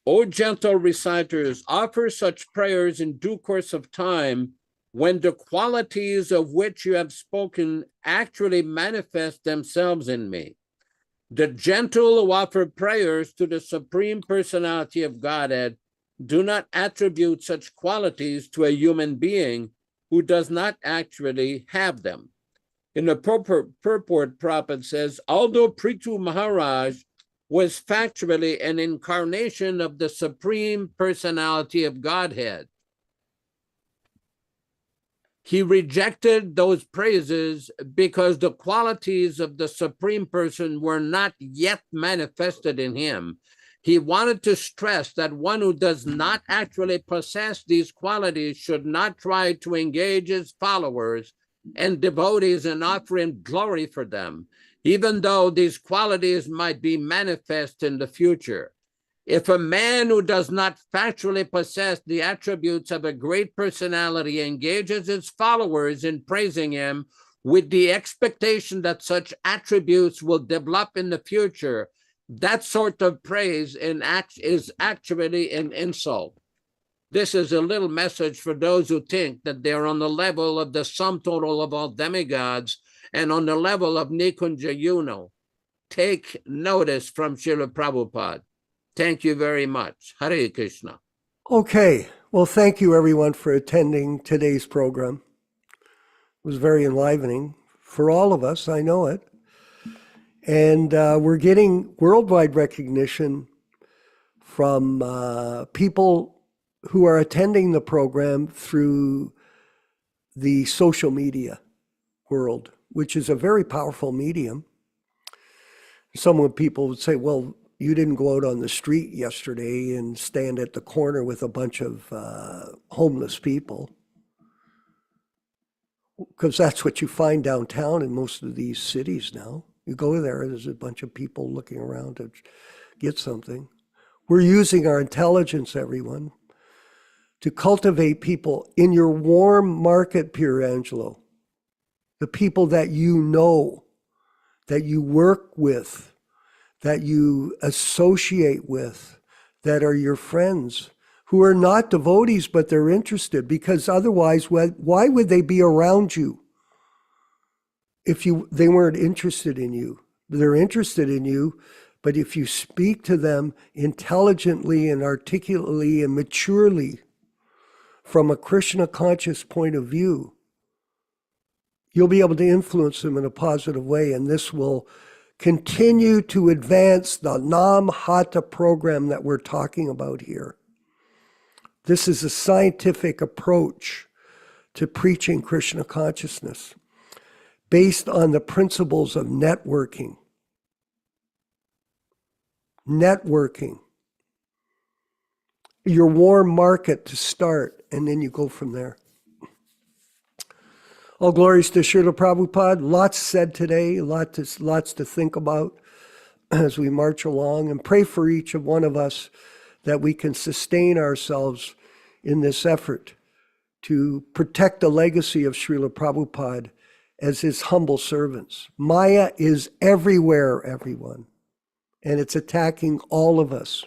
"O gentle reciters, offer such prayers in due course of time, when the qualities of which you have spoken actually manifest themselves in me. The gentle who offer prayers to the Supreme Personality of Godhead do not attribute such qualities to a human being who does not actually have them." In the purport, Prabhupada says, although Prithu Maharaj was factually an incarnation of the Supreme Personality of Godhead, he rejected those praises because the qualities of the Supreme Person were not yet manifested in him. He wanted to stress that one who does not actually possess these qualities should not try to engage his followers and devotees in offering glory for them, even though these qualities might be manifest in the future. If a man who does not factually possess the attributes of a great personality engages his followers in praising him with the expectation that such attributes will develop in the future, that sort of praise is actually an insult. This is a little message for those who think that they're on the level of the sum total of all demigods and on the level of Nikunja Yuno. Take notice from Śrīla Prabhupāda. Thank you very much. Hare Krishna.
Okay, well, thank you everyone for attending today's program. It was very enlivening for all of us, I know it. And we're getting worldwide recognition from people who are attending the program through the social media world, which is a very powerful medium. People would say, well, you didn't go out on the street yesterday and stand at the corner with a bunch of homeless people. Because that's what you find downtown in most of these cities now. You go there's a bunch of people looking around to get something. We're using our intelligence, everyone, to cultivate people in your warm market, Pier Angelo, the people that you know, that you work with, that you associate with, that are your friends, who are not devotees, but they're interested, because otherwise, why would they be around you if they weren't interested in you? They're interested in you, but if you speak to them intelligently and articulately and maturely from a Krishna conscious point of view, you'll be able to influence them in a positive way, and this will continue to advance the Nam Hatha program that we're talking about here. This is a scientific approach to preaching Krishna consciousness based on the principles of networking. Networking. Your warm market to start, and then you go from there. All glories to Śrīla Prabhupāda. Lots said today, lots to think about as we march along, and pray for each of one of us that we can sustain ourselves in this effort to protect the legacy of Śrīla Prabhupāda as his humble servants. Maya is everywhere, everyone, and it's attacking all of us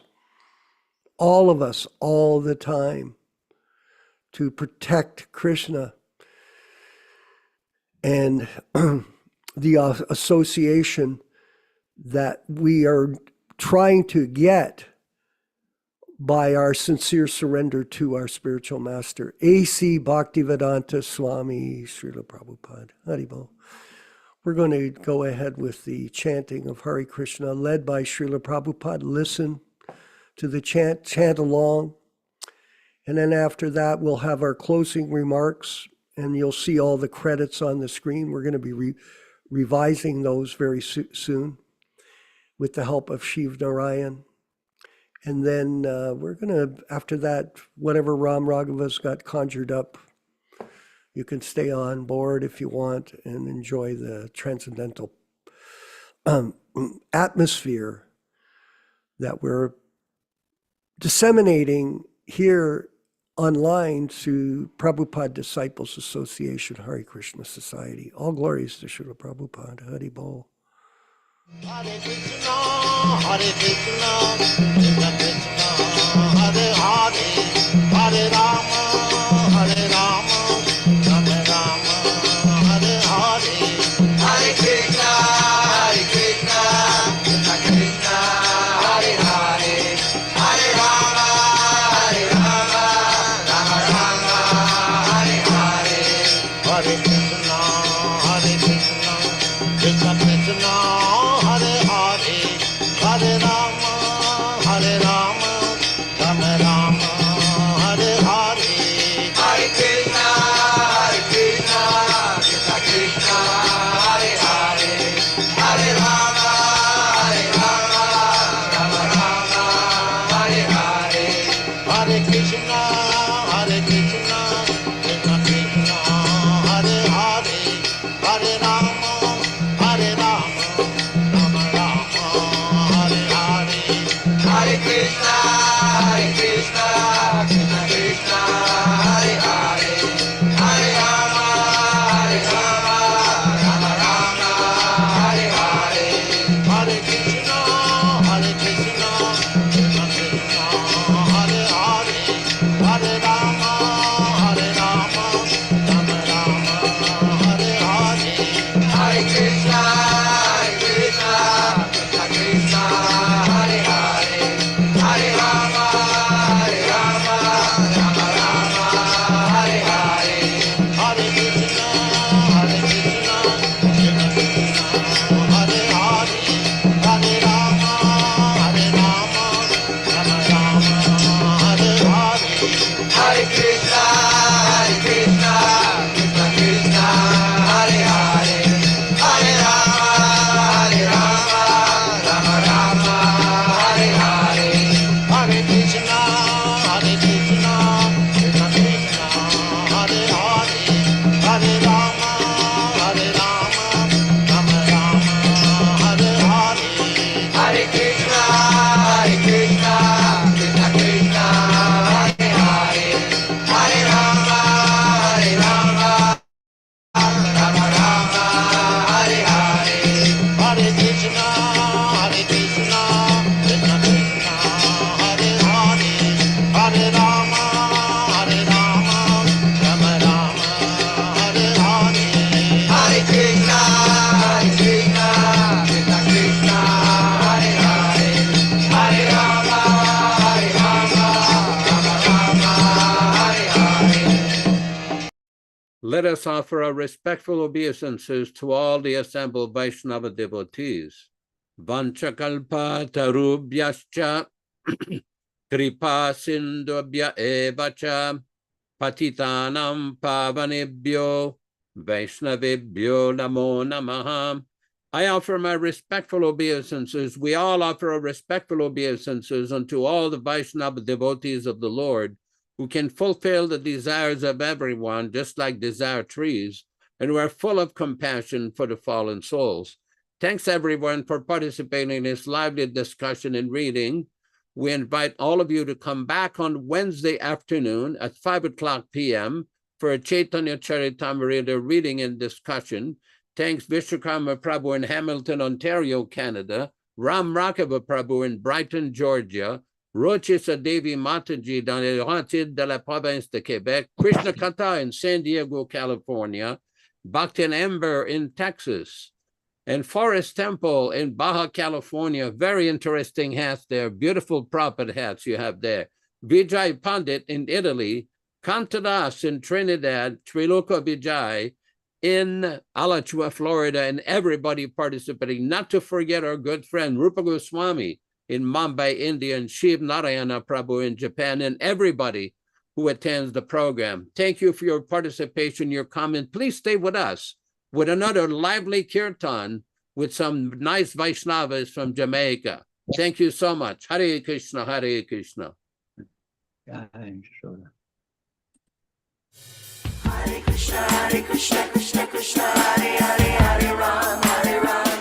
all the time. To protect Krishna and the association that we are trying to get by our sincere surrender to our spiritual master, A.C. Bhaktivedanta Swami Śrīla Prabhupāda. Haribol. We're going to go ahead with the chanting of Hare Krishna led by Śrīla Prabhupāda. Listen to the chant along. And then after that, we'll have our closing remarks, and you'll see all the credits on the screen. We're going to be revising those very soon with the help of Shiv Narayan. And then we're going to, after that, whatever Ram Raghava's got conjured up, you can stay on board if you want and enjoy the transcendental atmosphere that we're disseminating here online to Prabhupada Disciples Association, Hare Krishna Society. All glories to Śrīla Prabhupada. Hari Bol.
Hare Krishna, Krishna Krishna, Hare Hare, Hare Rama, Hare Rama, Rama Rama, Hare Hare. Hare Krishna, Krishna Krishna, Hare Hare, Hare Rama, Hare Rama, Rama Rama, Hare Hare. Hare Krishna, Krishna Krishna, Hare Hare, Hare Rama, Hare Rama, Rama Rama, Hare Hare. Hare Krishna, Krishna Krishna, Hare Hare, Hare Rama, Hare Rama, Rama Rama, Hare Hare. Hare Krishna, Krishna Krishna, Hare Hare, Hare Rama, Hare Rama, Rama Rama, Hare Hare. Hare Krishna, Krishna Krishna, Hare Hare, Hare Rama, Hare Rama, Rama Rama, Hare Hare. Hare Krishna, Krishna Krishna, Hare Hare, Hare Rama, Hare Rama, Rama Rama, Hare Hare. Hare Krishna, Krishna Krishna, Hare Hare, Hare Rama, Hare Rama, Rama Rama, Hare Hare. Hare Krishna, Krishna Krishna, Hare Hare, Hare Rama, Hare Rama, Rama Rama, Hare Hare. Hare Krishna, Krishna Krishna, Hare Hare, Hare Rama,
Let us offer our respectful obeisances to all the assembled Vaishnava devotees. Vanchakalpa tarubhyascha kripa sindubhya evacha patitanam pavanebhyo Vaishnavebhyo namo namaha. I offer my respectful obeisances. We all offer our respectful obeisances unto all the Vaishnava devotees of the Lord who can fulfill the desires of everyone, just like desire trees, and who are full of compassion for the fallen souls. Thanks everyone for participating in this lively discussion and reading. We invite all of you to come back on Wednesday afternoon at 5:00 p.m. for a Chaitanya Charitamrita reading and discussion. Thanks Vishwakarma Prabhu in Hamilton, Ontario, Canada, Ram Raghava Prabhu in Brighton, Georgia, Rochisa Devi Mataji dans les Laurentides de la province de Québec, Krishna Kata in San Diego, California, Bhaktin Ember in Texas, and Forest Temple in Baja California. Very interesting hats there, beautiful Prabhupada hats you have there. Vijay Pandit in Italy, Cantadas in Trinidad, Triloka Vijay in Alachua, Florida, and everybody participating. Not to forget our good friend Rupa Goswami in Mumbai, India, and Shiv Narayana Prabhu in Japan, and everybody who attends the program. Thank you for your participation, your comment. Please stay with us with another lively kirtan with some nice Vaishnavas from Jamaica. Thank you so much. Hare Krishna, Hare Krishna.
Hare Krishna, Krishna Krishna, Hare Hare, Hare Ram,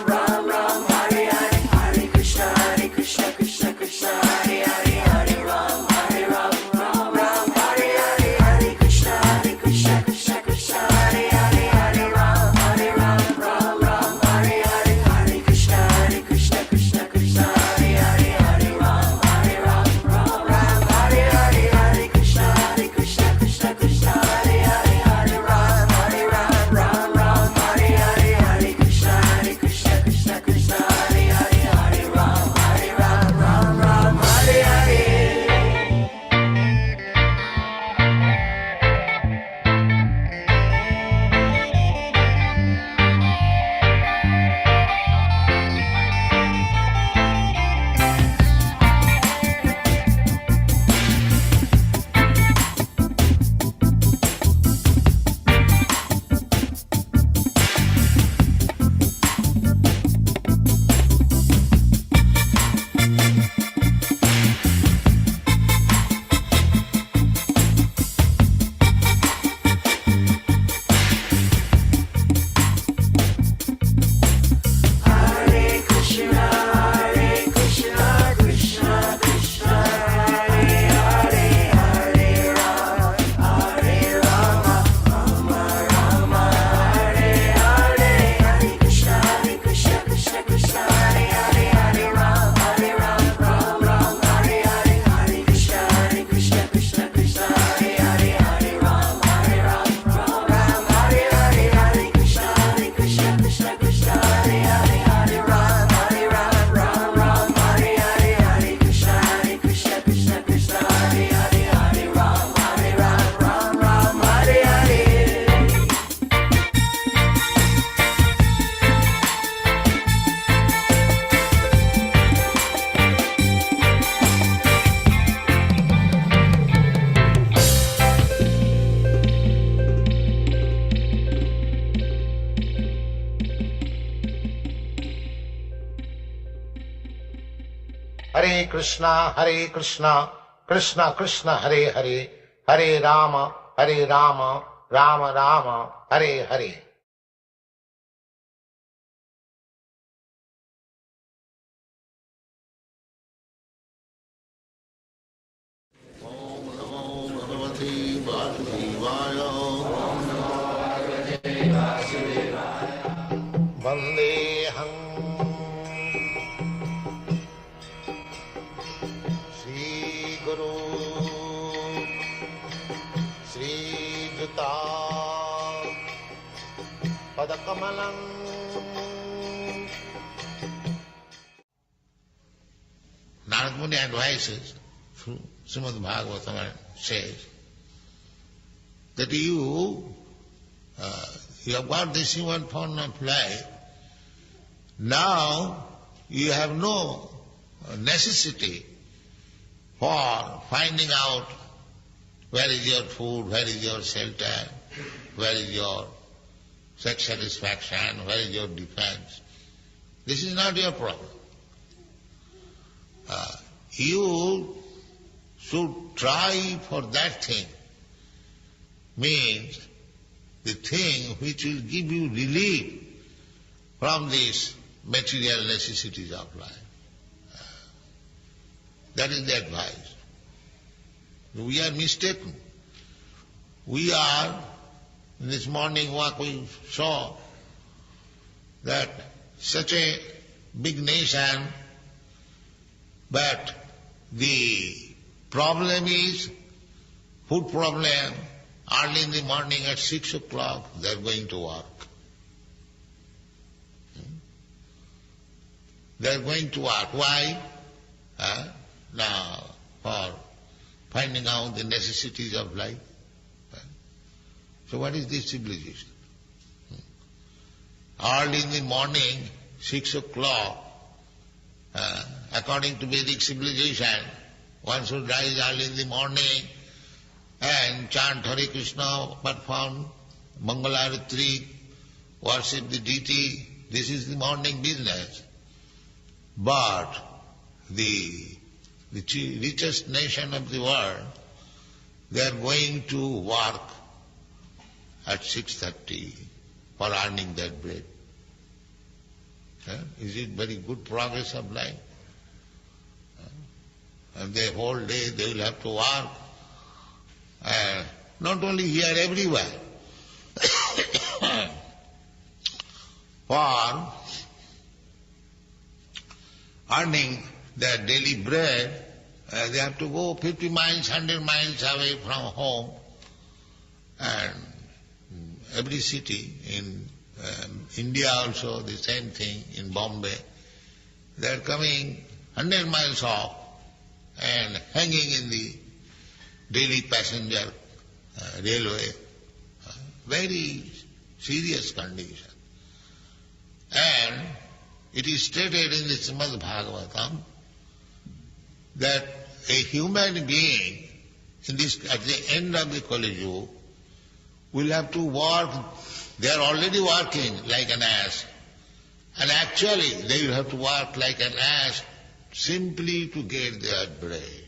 Ram Ram, Hare Hare. Hare Krishna, Krishna Krishna, Hare Hare, Hare Ram, Ram Ram, Hare Hare. Hare Krishna, Krishna Krishna, Hare Hare, Hare Ram, Ram Hare Hare. Hare Krishna, Krishna Krishna, Hare Hare, Hare Ram, Ram Hare Hare. Hare Krishna, Krishna Krishna, Hare Hare, Hare Ram, Ram Hare Hare. Hare Krishna, Krishna Krishna, Hare Hare, Hare Ram, Ram Hare Hare. Hare Krishna, Krishna Krishna, Hare Hare, Hare Rama, Rama Hare Hare. Hare Krishna, Krishna Hare Hare, Hare Ram, Ram Hare Hare. Hare Krishna, Krishna Hare Hare, Hare Ram, Ram Hare Hare. Hare Krishna, Krishna Hare Hare, Hare Ram, Ram Hare Hare. Hare Krishna, Krishna Hare Hare, Hare Ram, Ram Hare Hare.
Hare Krishna, Krishna Krishna, Hare Hare, Hare Rama, Rama Rama, Hare Hare. Om Namo Bhagavate Vasudevaya. Vandeham Shri Guru Shri Juta Padakamalam. Narad Muni advises through Śrīmad-Bhāgavatam says that you You have got this human form of life. Now you have no necessity for finding out where is your food, where is your shelter, where is your sex satisfaction, where is your defense. This is not your problem. You should try for that thing. Means the thing which will give you relief from these material necessities of life. That is the advice. We are mistaken. We are, in this morning walk we saw that such a big nation, but the problem is food problem. Early in the morning at 6 o'clock they are going to work. They are going to work. Why? Now, for finding out the necessities of life. So what is this civilization? Early in the morning, 6 o'clock, according to Vedic civilization, one should rise early in the morning and chant Hare Krishna, perform Mangalarati, worship the deity. This is the morning business. But the richest nation of the world, they are going to work at 6:30 for earning their bread. Is it very good progress of life? And the whole day they will have to work. Not only here, everywhere. For earning their daily bread, they have to go 50 miles, 100 miles away from home. And every city, in India also the same thing, in Bombay, they are coming 100 miles off and hanging in the daily passenger railway. Very serious condition. And it is stated in the Śrīmad-Bhāgavatam that a human being at the end of the Kali Yuga will have to work. They are already working like an ass. And actually they will have to work like an ass simply to get their bread.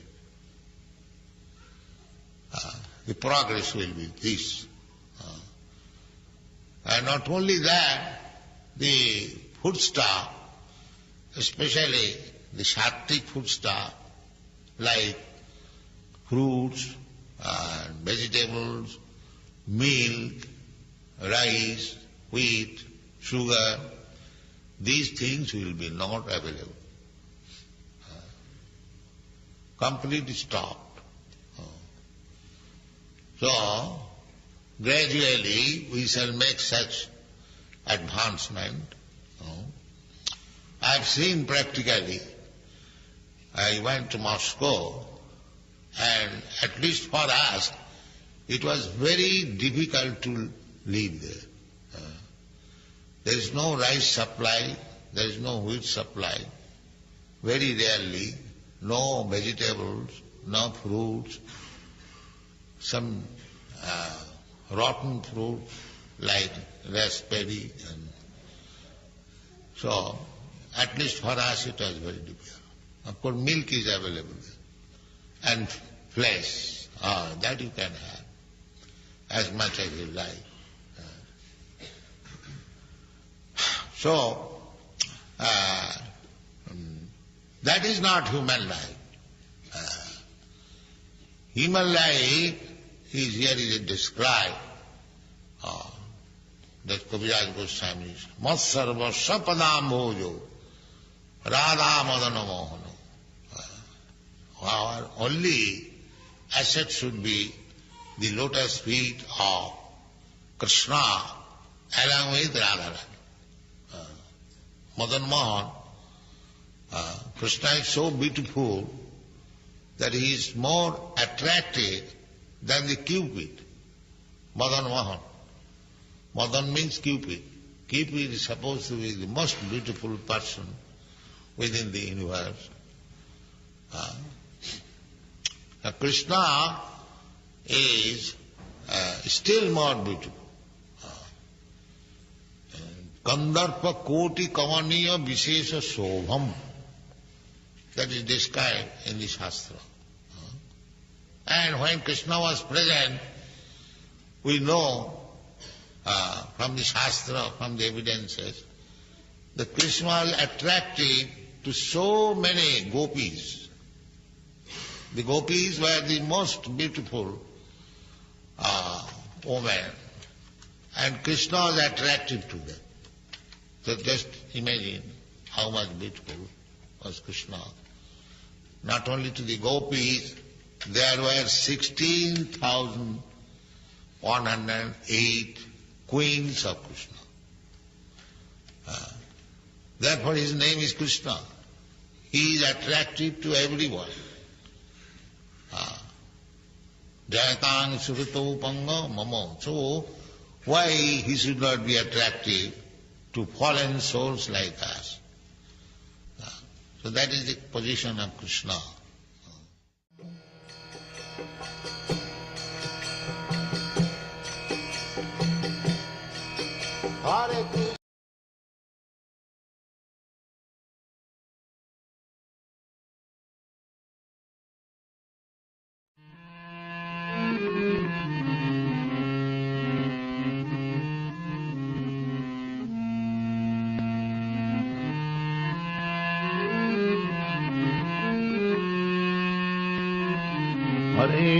The progress will be this. And not only that, the foodstuff, especially the sattvic foodstuff, like fruits, vegetables, milk, rice, wheat, sugar, these things will be not available. Completely stopped. So, gradually we shall make such advancement. I have seen practically, I went to Moscow, and at least for us, it was very difficult to live there. There is no rice supply, there is no wheat supply, very rarely, no vegetables, no fruits, some rotten fruit like raspberry. And so, at least for us it was very difficult. Of course, milk is available and flesh, that you can have as much as you like. So, that is not human life. Human life is here described. That Kaviraj Goswami, Mat sarva sapadam bhojo, radha madana mohana. Our only asset should be the lotus feet of Krishna along with Radharani. Madan Mohan, Krishna is so beautiful that he is more attractive than the Cupid, Madan Mohan. Madan means Cupid. Cupid is supposed to be the most beautiful person within the universe. Krishna is still more beautiful. Kandarpa koti kavaniya vishesha shobham. That is described in the Shastra. And when Krishna was present, we know from the Shastra, from the evidences, that Krishna was attracted to so many gopis. The gopis were the most beautiful women, and Krishna was attracted to them. So just imagine how much beautiful was Krishna. Not only to the gopis, there were 16,108 queens of Krishna. Therefore his name is Krishna. He is attractive to everyone. Jayatang surito panga mamo. So why he should not be attractive to fallen souls like us? So that is the position of Krishna. Hare Krishna. Hare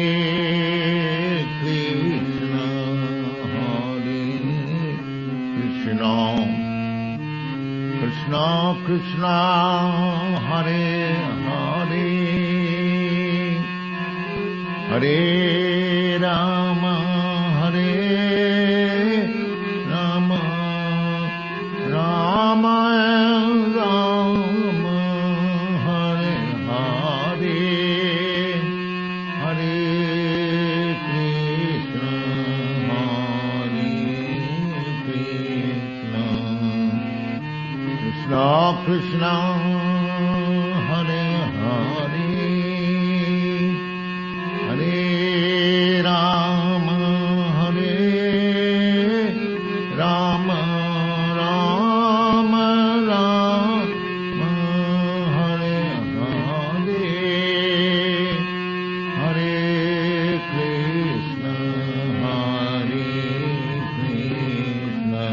Krishna, Krishna Krishna, Hare Hare, Hare Rama, Hare Rama, Rama Rama, Hare Hare, Hare Krishna, Krishna Krishna, Hare Hare, Hare Rama, Hare Rama, Rama Rama, Hare Hare, Hare Krishna, Hare Krishna.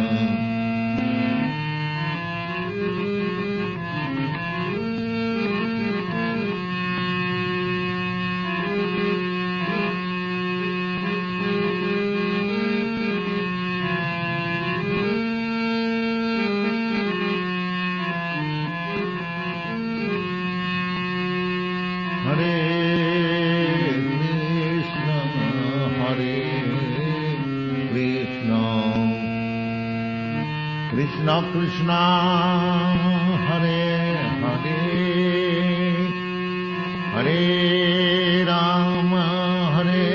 Hare Krishna, Hare Krishna, Krishna Krishna, Hare Hare, Hare Rama, Hare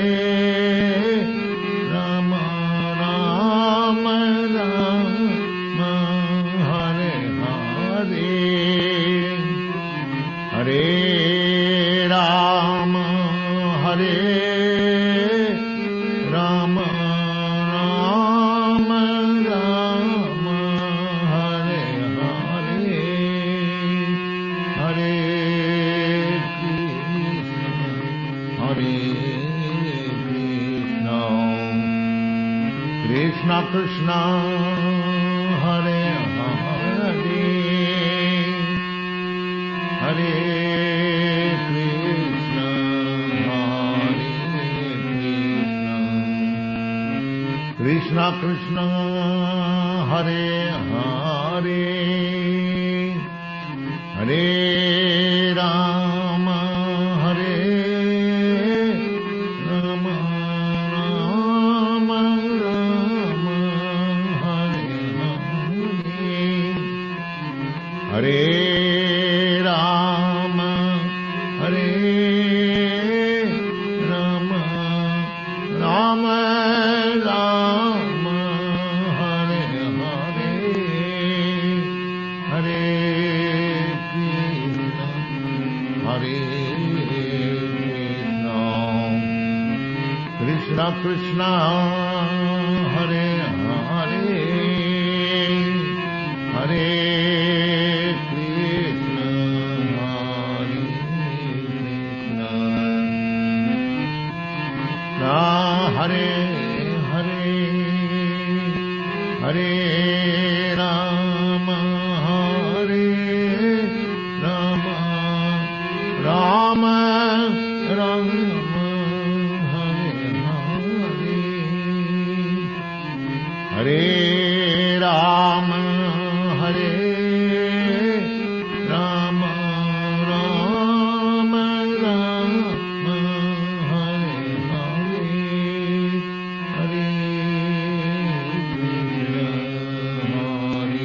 Rama, Rama Rama, Hare Hare, Hare Rama, Hare Rama, Rama Rama, Hare Hare, Hare Krishna, Hare Krishna, Krishna Krishna, Hare Hare, Hare Krishna, Krishna Krishna, Hare Hare, Hare Rama, Hare Rama, Rama Rama, Hare Hare, Hare Rama, Hare Rama, Rama Rama, Krishna Krishna Hare Hare Hare Krishna Hare Krishna Hare Hare Hare Rama Hare Rama Rama Rama Hare Hare Hare Rama Hare Rama Rama Rama Hare Hare Hare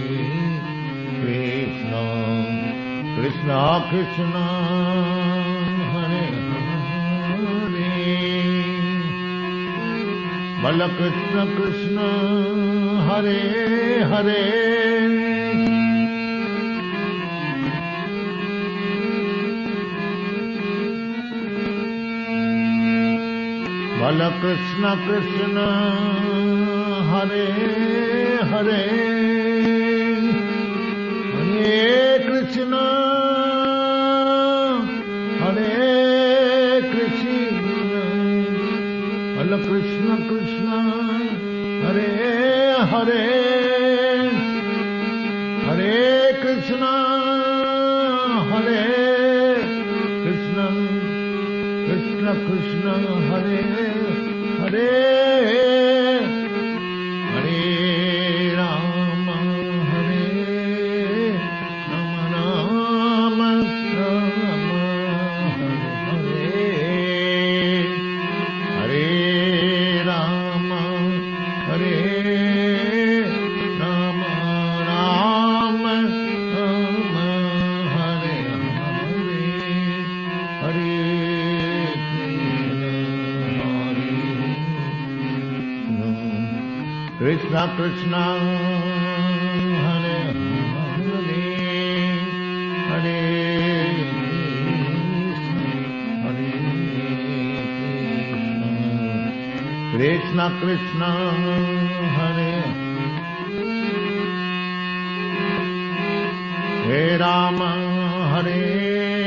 Krishna Krishna Krishna Hare Hare Bala Krishna Krishna Hare Hare Bala Krishna Krishna Hare Hare Hare Krishna Hare Krishna Bala Krishna Krishna Hare Hare Hare Krishna Hare Krishna Krishna Krishna Hare Hare Hare Rama Hare Rama Rama Rama Hare Hare Rama Hare Rama Rama Rama Hare Hare Hare Krishna Krishna Hare Hare Hare Krishna Krishna Hare Hare Rama Hare